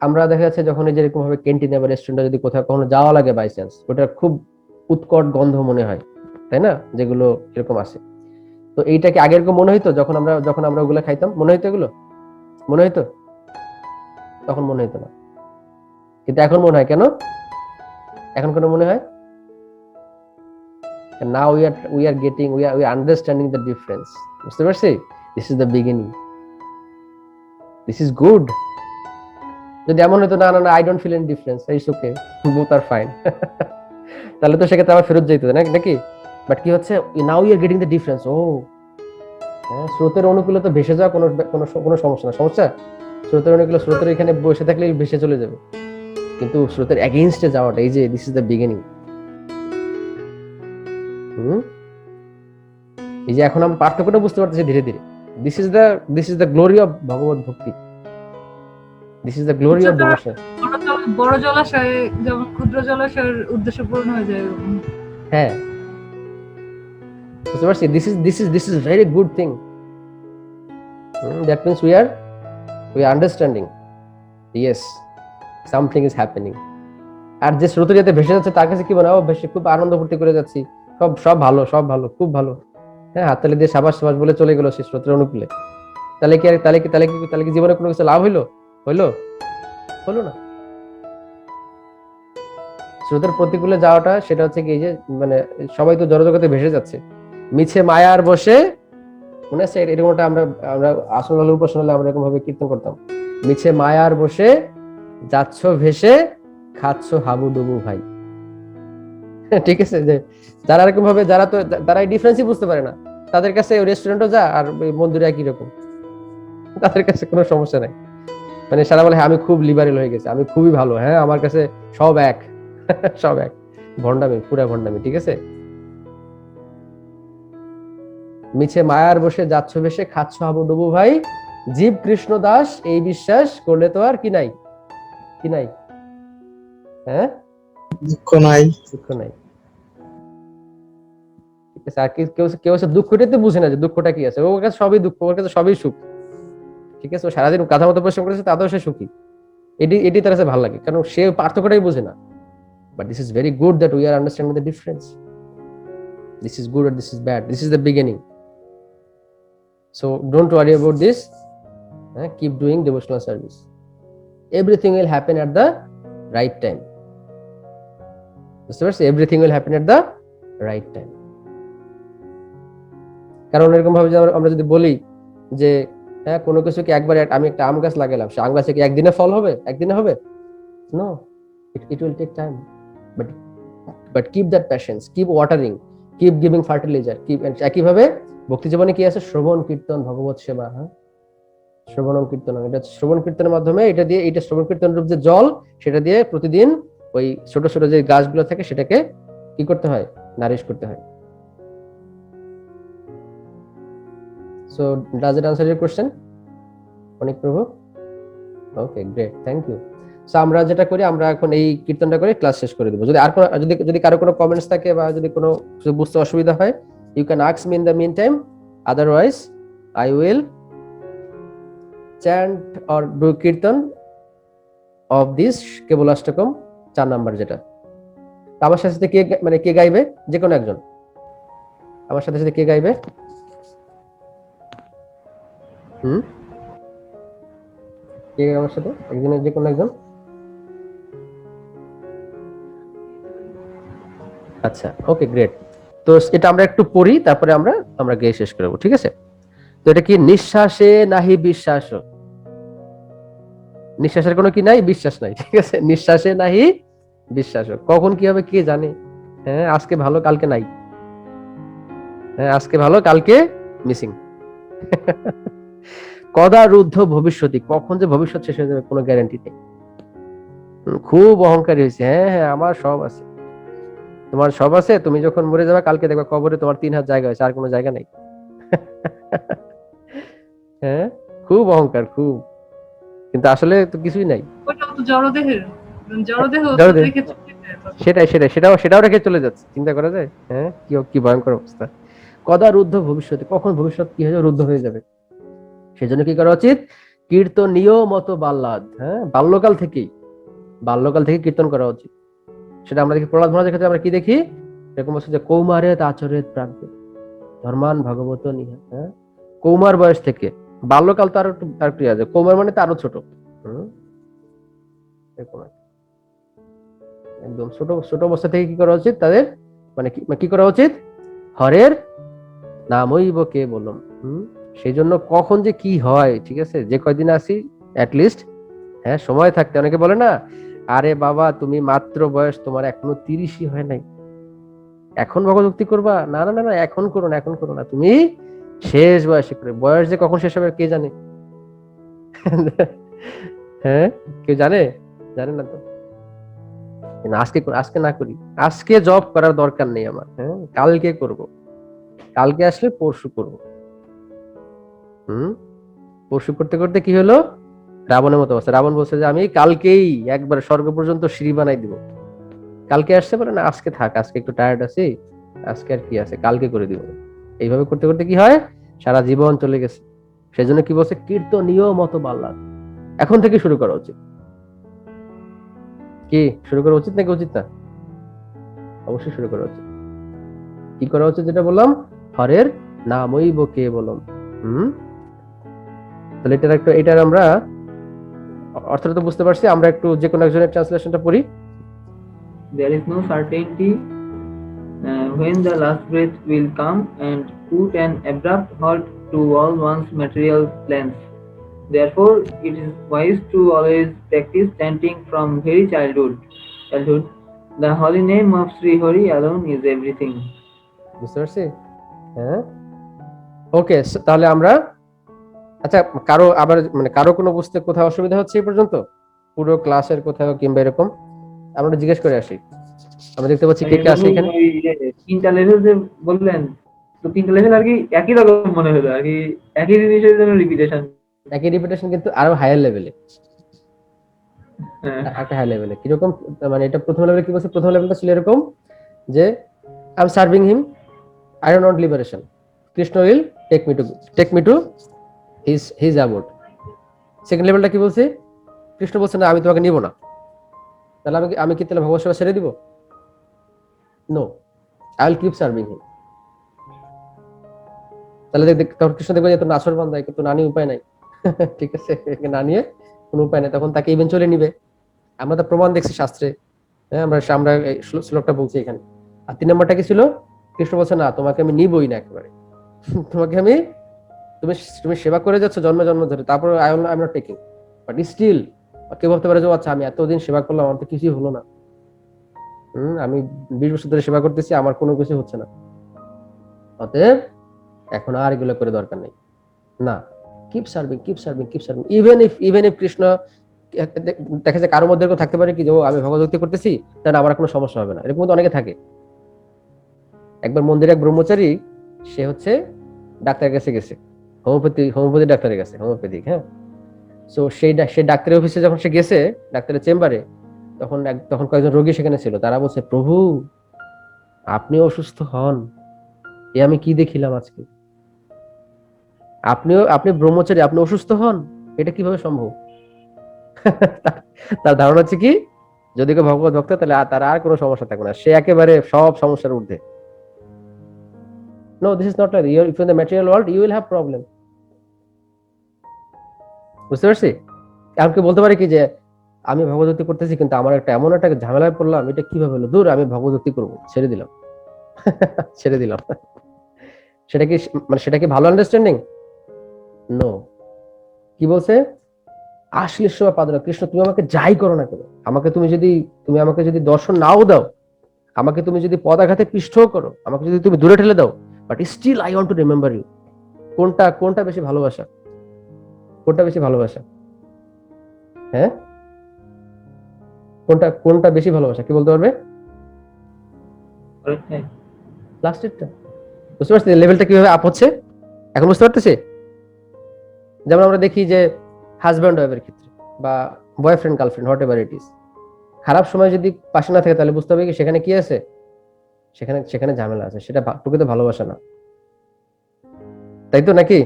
আমরা দেখা যাচ্ছে যখন এই যে এরকম ভাবে ক্যান্টিনে বা রেস্টুরেন্টে যদি কোথাও কখনো যাওয়া লাগে বাই চান্স, ওটা খুব উৎকট গন্ধ মনে হয়, তাই না? যেগুলো এরকম আছে। তো এইটা কি আগে এরকম মনে হইতো যখন আমরা ওগুলো খাইতাম? মনে হইতো এগুলো? মনে হইতো? তখন মনে হইতো না, কিন্তু এখন মনে হয়। কেন এখন কেন মনে হয়? And now we are understanding the difference. বুঝতে পারছি? This is the beginning. This is good. যদি এমন হতো না I don't feel any difference, it's okay, both are fine, তাহলে তো সেক্ষেত্রে আবার ফেরত যেতে নাকি? বাট কি হচ্ছে, now we are getting the difference. হ্যাঁ, স্রোতের অনুকূলে তো ভেসে যাওয়া কোনো সমস্যা না। সমস্যা স্রোতের অনুকূলে, স্রোতের এখানে বসে থাকলে ভেসে চলে যাবে, কিন্তু স্রোতের এগেইনস্টে যাওয়াটা, এই যে দিস ইজ দ্য বিগিনিং। এই যে এখন আমরা পার্থক্যটা বুঝতে পারতেছি ধীরে ধীরে। This is the glory of ভগবত ভক্তি। This is the glory of devotion. বড় জলাশয়ে যেমন ক্ষুদ্র জলাশয়ের উদ্দেশ্য পূর্ণ হয়ে যায়। হ্যাঁ, বুঝতে পারছি। This is very good thing. That means we are understanding, yes, something is happening. আর যে স্রোতে যেতে ভেসে যাচ্ছে তার কাছে কি মনে হয়? ভেসে খুব আনন্দ ফুর্তি করে যাচ্ছি, সব ভালো, খুব ভালো। হ্যাঁ, হাততালি দিয়ে সাবাস বলে চলে গেল সেই স্রোতের অনুকূলে। তাহলে কি জীবনে কোনো কিছু লাভ হইলো না? স্রোতের প্রতিকূলে যাওয়াটা সেটা হচ্ছে কি, যে মানে সবাই তো জড়জগতে ভেসে যাচ্ছে, মিছে মায়ার বসে। মনে আছে এরকমটা আমরা আসল উপাসনা আমরা এরকম ভাবে কীর্তন করতাম, মিছে মায়ার বসে যাচ্ছ ভেসে, খাচ্ছ হাবুডুবু ভাই। ঠিক আছে, যে যারা এরকম ভাবে যারা এই ডিফারেন্সই বুঝতে পারে না, তাদের কাছে রেস্টুরেন্টও যা আর মন্দিরে একই রকম, তাদের কাছে কোনো সমস্যা নাই। মানে সারা বলে হ্যাঁ আমি খুব লিবারেল হয়ে গেছি, আমি খুবই ভালো, হ্যাঁ আমার কাছে সব এক। ভণ্ডামি, পুরা ভণ্ডামি। ঠিক আছে, মিছে মায়ার বসে যাচ্ছ ভেসে, খাচ্ছ হাবুডুবু ভাই, জীব কৃষ্ণ দাস এই বিশ্বাস করলে তো আর কি নাই? হ্যাঁ, দুঃখ নাই। ঠিক আছে, আর কেউ দুঃখটাই তো বুঝে না যে দুঃখটা কি আছে। ওর কাছে সবই দুঃখ, ওর কাছে সবই সুখ। ঠিক আছে, ও সারাদিন কথা মতো পরিশ্রম করেছে, তাতেও সে সুখী। এটি তার কাছে ভালো লাগে, কারণ সে পার্থক্যটাই বোঝে না। But this is very good that we are understanding the difference. This is good আর this is bad, this is the beginning. So don't worry about this, keep doing devotional service, everything will happen at the right time. বুঝতে পারছি? Everything will happen at the right time. কারণ এরকম ভাবে যে আমরা যদি বলি যে হ্যাঁ কোনো কিছুকে একবার আমি একটা আম গাছ লাগালাম, সে আম গাছে কি একদিনে ফল হবে, একদিনে হবে? No, it will take time, but keep that patience, keep watering, keep giving fertilizer, keep। একইভাবে ভক্তি জীবনে কি আছে? শ্রবণ কীর্তন ভগবত সেবা। হ্যাঁ, শ্রবণ কীর্তন, এটা শ্রবণ কীর্তনের মাধ্যমে এটা শ্রবণ কীর্তন রূপ যে জল, সেটা দিয়ে প্রতিদিন ওই ছোট ছোট যে গাছগুলো থাকে সেটাকে কি করতে হয়? নারিশ করতে হয়। So does it answer your question, অনেক প্রভু? ওকে, গ্রেট, থ্যাংক ইউ। সো আমরা যেটা করি, আমরা এখন এই কীর্তনটা করে ক্লাস শেষ করে দেবো। যদি কারো কোনো কমেন্টস থাকে বা যদি কোনো বুঝতে অসুবিধা হয়, you can ask me in the mean time, otherwise I will chant or do kirtan of this Kevalashtakam 4 number যেটা। আমার সাথে কে গাইবে? যে কোনো একজন আমার সাথে কে গাইবে? কে আমার সাথে? একজনের, যে কোনো একজন। আচ্ছা, ওকে, গ্রেট। তো এটা আমরা একটু পড়ি, তারপরে আমরা গেয়ে শেষ করব, ঠিক আছে? তো এটা কি? নিঃশ্বাসে নাহি বিশ্বাস, নিঃশ্বাসের কোনো কি নাই? বিশ্বাস নাই, ঠিক আছে? নিঃশ্বাসে নাহি বিশ্বাস, কখন কি হবে কে জানে? হ্যাঁ, আজকে ভালো কালকে নাই, হ্যাঁ আজকে ভালো কালকে মিসিং। কদা রুদ্ধ ভবিষ্যতি, কখন যে ভবিষ্যৎ শেষ হয়ে যাবে কোনো গ্যারান্টি নেই। খুব অহংকারী হয়েছে, হ্যাঁ হ্যাঁ আমার সব আছে। তোমার সব আছে, তুমি যখন মরে যাবে কালকে দেখবে কবরে তোমার 3 হাত জায়গা হয়েছে, আর কোনো জায়গা নেই। হ্যাঁ, খুব অহংকার, খুব, কিন্তু আসলে তো কিছুই নাই। সেটাও রেখে চলে যাচ্ছে, চিন্তা করা যায়? হ্যাঁ, কি ভয়ঙ্কর অবস্থা। কদা রুদ্ধ ভবিষ্যতে, কখন ভবিষ্যৎ কি হয়ে রুদ্ধ হয়ে যাবে। সেজন্য কি করা উচিত? কীর্তনীয় মতো বাল্যাদ, হ্যাঁ বাল্যকাল থেকেই কীর্তন করা উচিত। সেটা আমরা দেখি প্রহ্লাদ মহারাজের ক্ষেত্রে আমরা কি দেখি? এরকম হচ্ছে যে কৌমারেত আচরেত প্রাজ্ঞ ধর্মান ভগবত নিহা। হ্যাঁ, কৌমার বয়স থেকে, বাল্যকাল তো আরো একটু আছে, কৌমার মানে তো আরো ছোট, একদম ছোট অবস্থা থেকে কি করা উচিত তাদের? মানে কি করা উচিত? হরের নামইব কে বললাম। সেই জন্য কখন যে কি হয়, ঠিক আছে, যে কয়দিন আসি অ্যাটলিস্ট, হ্যাঁ সময় থাকতে। অনেকে বলে না, আরে বাবা তুমি মাত্র বয়স তোমার এখনো 30ই হয় নাই, এখন ভগবদ্ভক্তি করবা? না না না, এখন করো না, তুমি শেষ বয়সে করে। বয়স যে কখন শেষ হবে কে জানে? হ্যাঁ, কেউ জানে না তো। আজকে না করি, আজকে জব করার দরকার নেই আমার, হ্যাঁ কালকে করব, কালকে আসলে পরশু করব। পরশু করতে করতে কি হলো? রাবণের মতো অবস্থা। রাবণ বলছে যে আমি কালকেই একবার স্বর্গ পর্যন্ত সিঁড়ি বানাই দিব। কালকে আসতে পারে না, আজকে থাক, আজকে একটু টায়ার্ড আছি, আজকে আর কি আছে, কালকে করে দিব। এইভাবে করতে করতে কি হয়? সারা জীবন চলে গেছে। সেজন্য কি বলছে? কীর্তনীয় মতো বাল্যাদ, এখন থেকে শুরু করা উচিত। কি শুরু করা উচিত নাকি উচিত না? অবশ্যই শুরু করা উচিত। কি করা উচিত? যেটা বললাম, হরের নামইব কে বললাম। তাহলে এটার আমরা অর্থটা তো বুঝতে পারছি। আমরা একটু যে কোনো একজনের ট্রান্সলেশনটা পড়ি। There is no certainty when the last breath will come and put an abrupt halt to all one's material plans. Therefore, it is wise to always practice chanting from very childhood. The holy name of Sri Hari alone is everything. বুঝতে পারছি? হ্যাঁ, ওকে। তাহলে আমরা, আচ্ছা কারো কোনো বুঝতে কোথাও অসুবিধা হচ্ছে এই পর্যন্ত পুরো ক্লাসের কোথাও, কিংবা এরকম? আমরা জিজ্ঞেস করে আসি। আমরা দেখতে পাচ্ছি কে আছে এখানে। 3টা লেভেল যে বললেন, তো 3টা লেভেল আর কি একই রকম মনে হলো, আর কি একই জিনিসের জন্য রিপিটেশন, কিন্তু আরো হায়ার লেভেলে, একটা হাই লেভেলে। কিরকম? মানে এটা প্রথম লেভেলে কি বলছে? প্রথম লেভেলটা ছিল এরকম যে I am serving him, I don't want liberation, Krishna will take me to his abode. Second লেভেলটা কি বলছে? কৃষ্ণ বলছে না আমি তোমাকে নিব না, তাহলে আমি কি তাহলে ভগবত সেবা ছেড়ে দিব? No, I will keep serving him. তাহলে তখন কৃষ্ণ দেখবে যে তোর নাছর বান্ধা, কিন্তু না নিয়ে উপায় নাই। ঠিক আছে, না নিয়ে কোনো উপায় নেই, তখন তাকে ইভেনচুয়ালি নিবে। আমরা তো প্রমাণ দেখছি শাস্ত্রে, হ্যাঁ, আমরা এই শ্লোকটা বলছি এখানে। আর 3 নম্বরটা কি ছিল? কৃষ্ণ বলছে না তোমাকে আমি নিবই না একেবারে, তোমাকে আমি, তুমি সেবা করে যাচ্ছ জন্ম জন্ম ধরে, তারপর I am not taking, but still কেউ ভাবতে পারে যে আচ্ছা আমি এতদিন সেবা করলাম আমার তো কিছুই হলো না, আমি 20 বছর ধরে সেবা করতেছি আমার কোনো কিছু হচ্ছে না, অতএব এখন আর এগুলো করে দরকার নেই। না, keep serving, keep serving, keep serving. Even if Krishna দেখা যায় কারোর মধ্যে এরকম থাকতে পারে কি যে আমি ভগবদ্ভক্তি করতেছি তাহলে আমার কোনো সমস্যা হবে না, এরকম তো অনেকে থাকে। একবার মন্দিরে এক ব্রহ্মচারী, সে হচ্ছে ডাক্তারের কাছে গেছে, হোমিওপ্যাথি ডাক্তারের কাছে, হোমিওপ্যাথিক, হ্যাঁ। সো সেই ডাক্তারের অফিসে যখন সে গেছে, ডাক্তারের চেম্বারে, তখন কয়েকজন রোগী সেখানে ছিল। তারা বলছে প্রভু আপনি অসুস্থ হন, এ আমি কি দেখিলাম আজকে, আপনি ব্রহ্মচারী, আপনি অসুস্থ হন, এটা কিভাবে সম্ভব? তার ধারণা হচ্ছে কি যদি কেউ ভগবত ভক্ত তাহলে তার আর কোনো সমস্যা থাকবে না, সে একেবারে সব সমস্যার ঊর্ধ্বে। No, this is not like if you're in the material world you will have problem. বুঝতে পারছি? আমাকে বলতে পারে কি যে আমি ভগবদ্ভক্তি করতেছি কিন্তু আমার এমন একটা ঝামেলায় পড়লাম, এটা কিভাবে হলো, দূর আমি ভগবদ্ভক্তি করবো, ছেড়ে দিলাম। ছেড়ে দিলাম, সেটা কি ভালো আন্ডারস্ট্যান্ডিং? নো। কি বলছে? আশ্লিষ্য পাদরা, কৃষ্ণ তুমি আমাকে যাই করো না কেন, তুমি আমাকে যদি দর্শন নাও দাও, আমাকে তুমি যদি পদাঘাতে পিষ্ঠও করো, আমাকে যদি তুমি দূরে ঠেলে দাও, but still I want to remember you. কোনটা বেশি ভালোবাসা? কোনটা বেশি ভালোবাসা? হ্যাঁ, কোনটা বেশি ভালোবাসা? কি বলতে পারবে? লাস্টেরটা। বুঝতে পারছি লেভেলটা কিভাবে আপ হচ্ছে এখন? বুঝতে পারতেছি? যেমন আমরা দেখি যে হাজব্যান্ড ওয়াইফের ক্ষেত্রে বা boyfriend girlfriend what ever it is, খারাপ সময় যদি পাশে না থাকে তাহলে বুঝতে হবে কি সেখানে কি আছে, সেখানে ঝামেলা আছে, সেটা প্রকৃত ভালোবাসা না, তাই তো নাকি?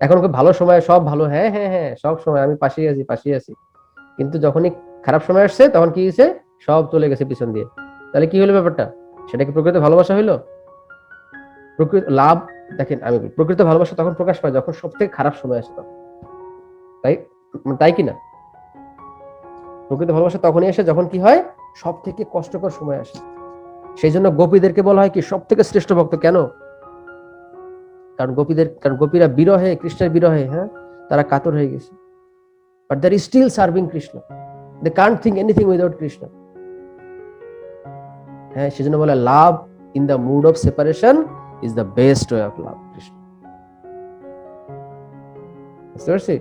এখন ভালো সময় সব ভালো, হ্যাঁ হ্যাঁ হ্যাঁ সব সময় আমি পাশেই আছি, কিন্তু যখনই খারাপ সময় আসছে তখন কি হয়েছে, সব চলে গেছে পিছন দিয়ে, তাহলে কি হলো ব্যাপারটা? সেটা কি প্রকৃত ভালোবাসা হইলো? প্রকৃত লাভ, দেখেন আমি প্রকৃত ভালোবাসা তখন প্রকাশ পায় যখন সব থেকে খারাপ সময় আসে, তখন তাই কি না? প্রকৃত ভালোবাসা তখনই আসে যখন কি হয়, সব থেকে কষ্টকর সময় আসে। সেই জন্য গোপীদেরকে বলা হয় কি সব থেকে শ্রেষ্ঠ ভক্ত। কেন? কারণ গোপীরা বিরহে, কৃষ্ণের বিরহে, হ্যাঁ, তারা কাতর হয়ে গেছে, but they are still serving Krishna, they can't think anything without Krishna. হ্যাঁ, সেজন্য বলে love in the mood of separation is the best way of love Krishna. বুঝতে পারছি?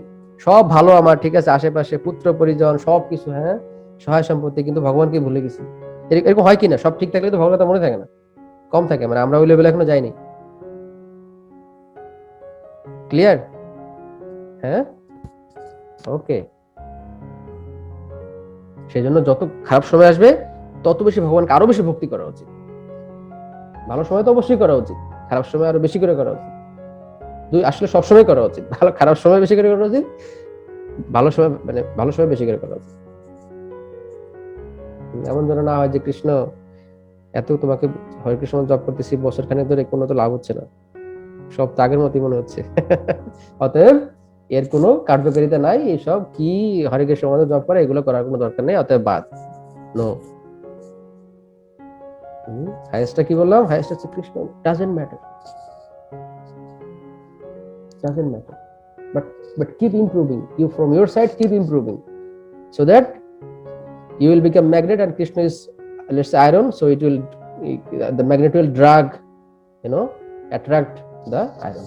সব ভালো আমার, ঠিক আছে, আশেপাশে পুত্র পরিজন সবকিছু, হ্যাঁ, সহায় সম্পত্তি, কিন্তু ভগবানকে ভুলে গেছি। এরকম হয় কিনা? সব ঠিক থাকলে তো ভগবান মনে থাকে না, কম থাকে, আমরা ওই লেভেলে এখনো যাইনি। ক্লিয়ার? হ্যাঁ, ওকে। সেই জন্য যত খারাপ সময় আসবে তত বেশি ভগবানকে আরো বেশি ভক্তি করা উচিত। ভালো সময় তো অবশ্যই করা উচিত, খারাপ সময় আরো বেশি করে করা উচিত। আসলে সবসময় করা উচিত, খারাপ সময় বেশি করে করা উচিত, ভালো সময় বেশি করে করা উচিত। এমন যেন না হয় যে কৃষ্ণ এত তোমাকে হরে কৃষ্ণ জপ করতেছি বছর খানেক ধরে, কোনো তো লাভ হচ্ছে না, সব ত্যাগের মতই মনে হচ্ছে। অতএব এর কোনো কার্যকারিতা নাই, এইসব কি হরে কৃষ্ণ জপ করে এগুলো করার কোনো দরকার নেই, অতএব বাদ। নো, হাইয়েস্টটা কি বললাম? হাইয়েস্ট হচ্ছে Krishna. Doesn't matter, but keep improving. You from your side keep improving, so that you will become magnet, and Krishna is, let's say, iron, so the magnet will drag, attract the iron.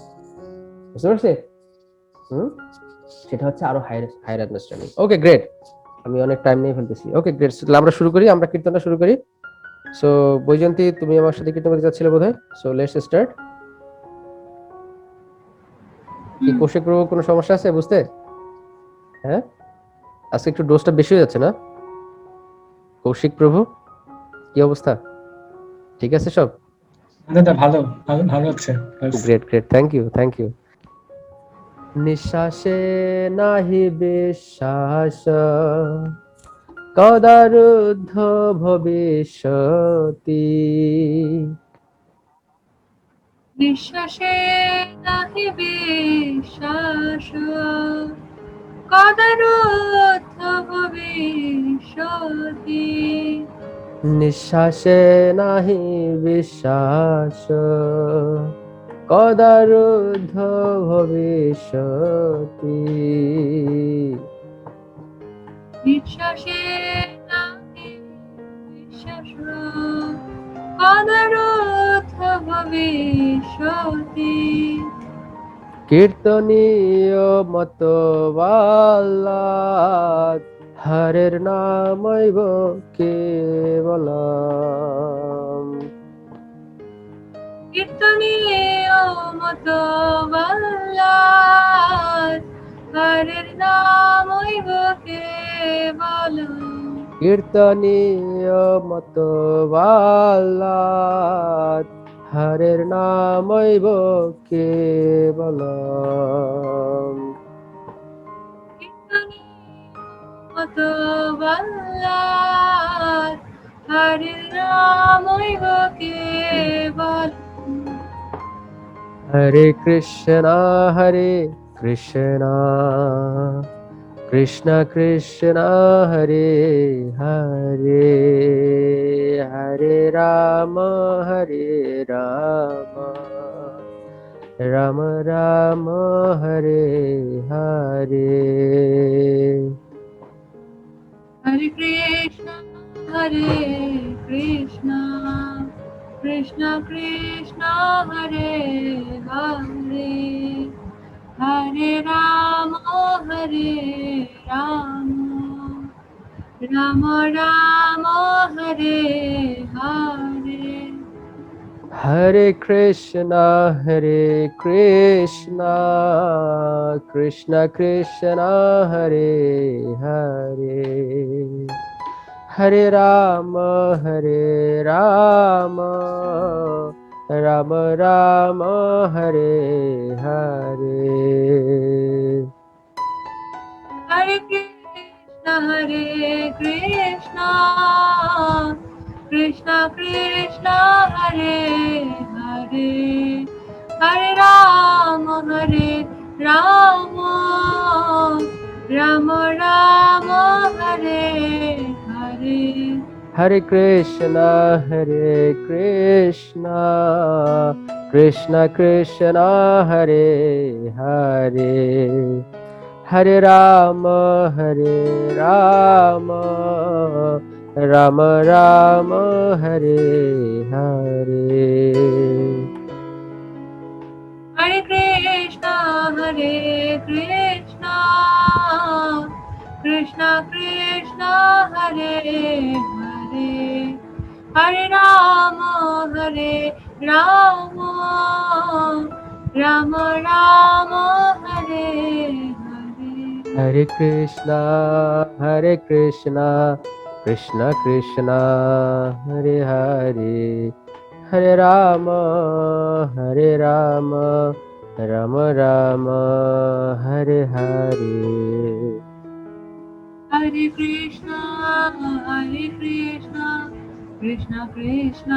বুঝতে পারছি? সেটা হচ্ছে আরো higher understanding. ওকে, great. আমি অনেক time নিয়ে ফেলতেছি। ওকে, great. আমরা শুরু করি, আমরা কীর্তনটা শুরু করি। সো বৈজয়ন্তী, তুমি আমার সাথে কীর্তন করতে যাচ্ছিলে বোধহয়, সো লেটস স্টার্ট। কি কৌশিক প্রভু কোনো সমস্যা আছে বুঝতে? হ্যাঁ, আজকে একটু ডোজটা বেশি হয়ে যাচ্ছে না? কৌশিক প্রভু কি অবস্থা? ঠিক আছে সব? দাদা ভালো হচ্ছে। Great, thank you. নিঃশ্বাসে নাহি বিশ্বাস, কদারুদ্ধ ভবিষ্যতি। নিঃশ্বাসে নাহি বিশ্বাস, কদারুদ্ধ ভবিষ্যতি। নিঃশ্বাসে নাহি বিশ্বাস, কদারুদ্ধ ভবিষ্যতি। নিঃশ্বাসে নাহি বিশ্বাস, কদারুদ্ধ ভবিষ্যতি। কীর্তনীয় মতবাল্লাদ, হরের নামৈব কেবলম। কীর্তনীয় মতবাল্লাদ, হরের নামৈব কেবলম। কীর্তনীয় মতবাল্লাদ, হরের নামৈব কেবলম। মতবাল্লাদ, হরের নামৈব কেবলম। হরে কৃষ্ণ হরে কৃষ্ণ, কৃষ্ণ কৃষ্ণ হরে হরে, হরে রাম হরে রাম, রাম রাম হরে হরে। হরে কৃষ্ণ কৃষ্ণ, কৃষ্ণ কৃষ্ণ হরে হরে, হরে রাম রাম রাম হরে হরে। হরে কৃষ্ণ কৃষ্ণ, কৃষ্ণ কৃষ্ণ হরে হরে, হরে রাম রাম, রাম রাম হরে হরে। হরে কৃষ্ণ কৃষ্ণ, কৃষ্ণ কৃষ্ণ হরে হরে, হরে রাম রাম, রাম রাম হরে হরে। হরে কৃষ্ণ কৃষ্ণ, কৃষ্ণ কৃষ্ণ হরে হরে, হরে রাম রাম, রাম রাম হরে হরে। হরে কৃষ্ণ কৃষ্ণ, কৃষ্ণ কৃষ্ণ হরে হরে, হরে রাম রাম, রাম রাম হরে হরে। হরে কৃষ্ণ কৃষ্ণ, কৃষ্ণ কৃষ্ণ হরে হরে, হরে রাম রাম, রাম রাম হরে হরে। হরে কৃষ্ণ কৃষ্ণ কৃষ্ণ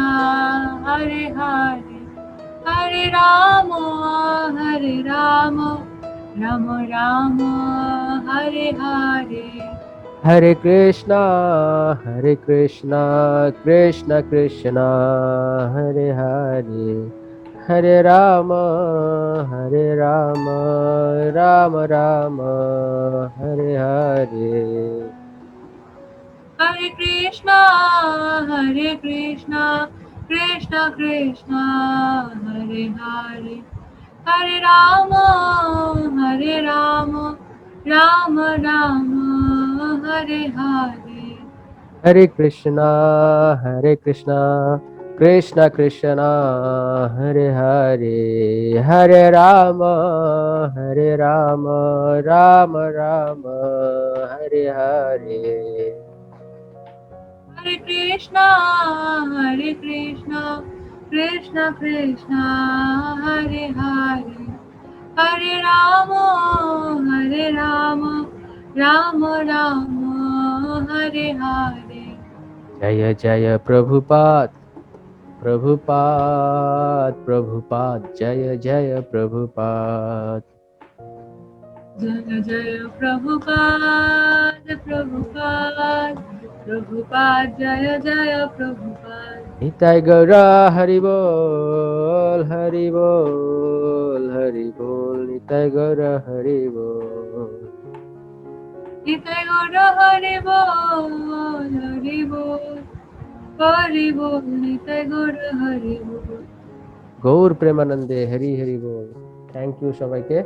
হরে হরে, হরে রাম রাম, রাম রাম হরে হরে। হরে কৃষ্ণ কৃষ্ণ, কৃষ্ণ কৃষ্ণ হরে হরে, হরে রাম রাম, রাম রাম হরে হরে। হরে কৃষ্ণ কৃষ্ণ কৃষ্ণ হরে হরে, হরে রাম রাম, রাম রাম হরে হরে। হরে কৃষ্ণ কৃষ্ণ, কৃষ্ণ কৃষ্ণ হরে হরে, হরে রাম রাম, রাম রাম হরে হরে। হরে Krishna Krishna Krishna Hare Hare, Hare Rama, Hare Rama, Rama Rama, Hare Hare. Jaya Jaya Prabhupada, Prabhupada, Prabhupada, Jaya Jaya Prabhupada. Jaya Jaya Prabhupada, Prabhupada, Prabhupada, Jaya Jaya Prabhupada. Nitai Gaura Haribol, Haribol, Haribol, Nitai Gaura Haribol. Nitai Gaura Hari Bol, Hari Bol, Hari Bol, Nitai Gaura Hari Bol. Gaura প্রেমানন্দে হরি হরি বল। Thank you সবাইকে।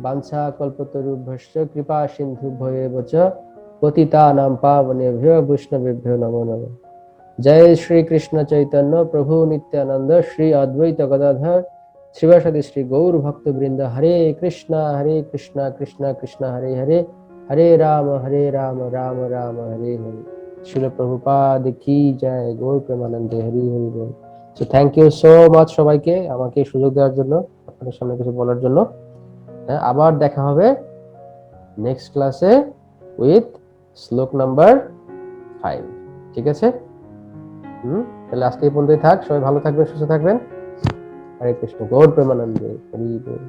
বাঞ্ছা কল্পতরুভ্যশ্চ কৃপা সিন্ধুভ্যেব চ পতিতানাং পাবনেভ্যো বৈষ্ণবেভ্যো নমো নমঃ। জয় শ্রী কৃষ্ণ চৈতন্য প্রভু নিত্যানন্দ শ্রী অদ্বৈত গদাধর শ্রীবাসাদি শ্রী গৌর ভক্তবৃন্দ। হরে কৃষ্ণ কৃষ্ণ কৃষ্ণ হরে হরে, হরে রাম রাম রাম হরে হরে। শিল প্রভুপাদ কি জয়। গৌর প্রেমানন্দে হরি হরি বল। So thank you so much সবাইকে আমাকে এই সুযোগ দেওয়ার জন্য, আপনাদের সামনে কিছু বলার জন্য। আবার দেখা হবে নেক্সট ক্লাসে উইথ শ্লোক নাম্বার 5। ঠিক আছে? তাহলে আজকে এই পর্যন্তই থাক। সবাই ভালো থাকবেন, সুস্থ থাকবেন। হরে কৃষ্ণ। গৌর প্রেমানন্দে হরি বল।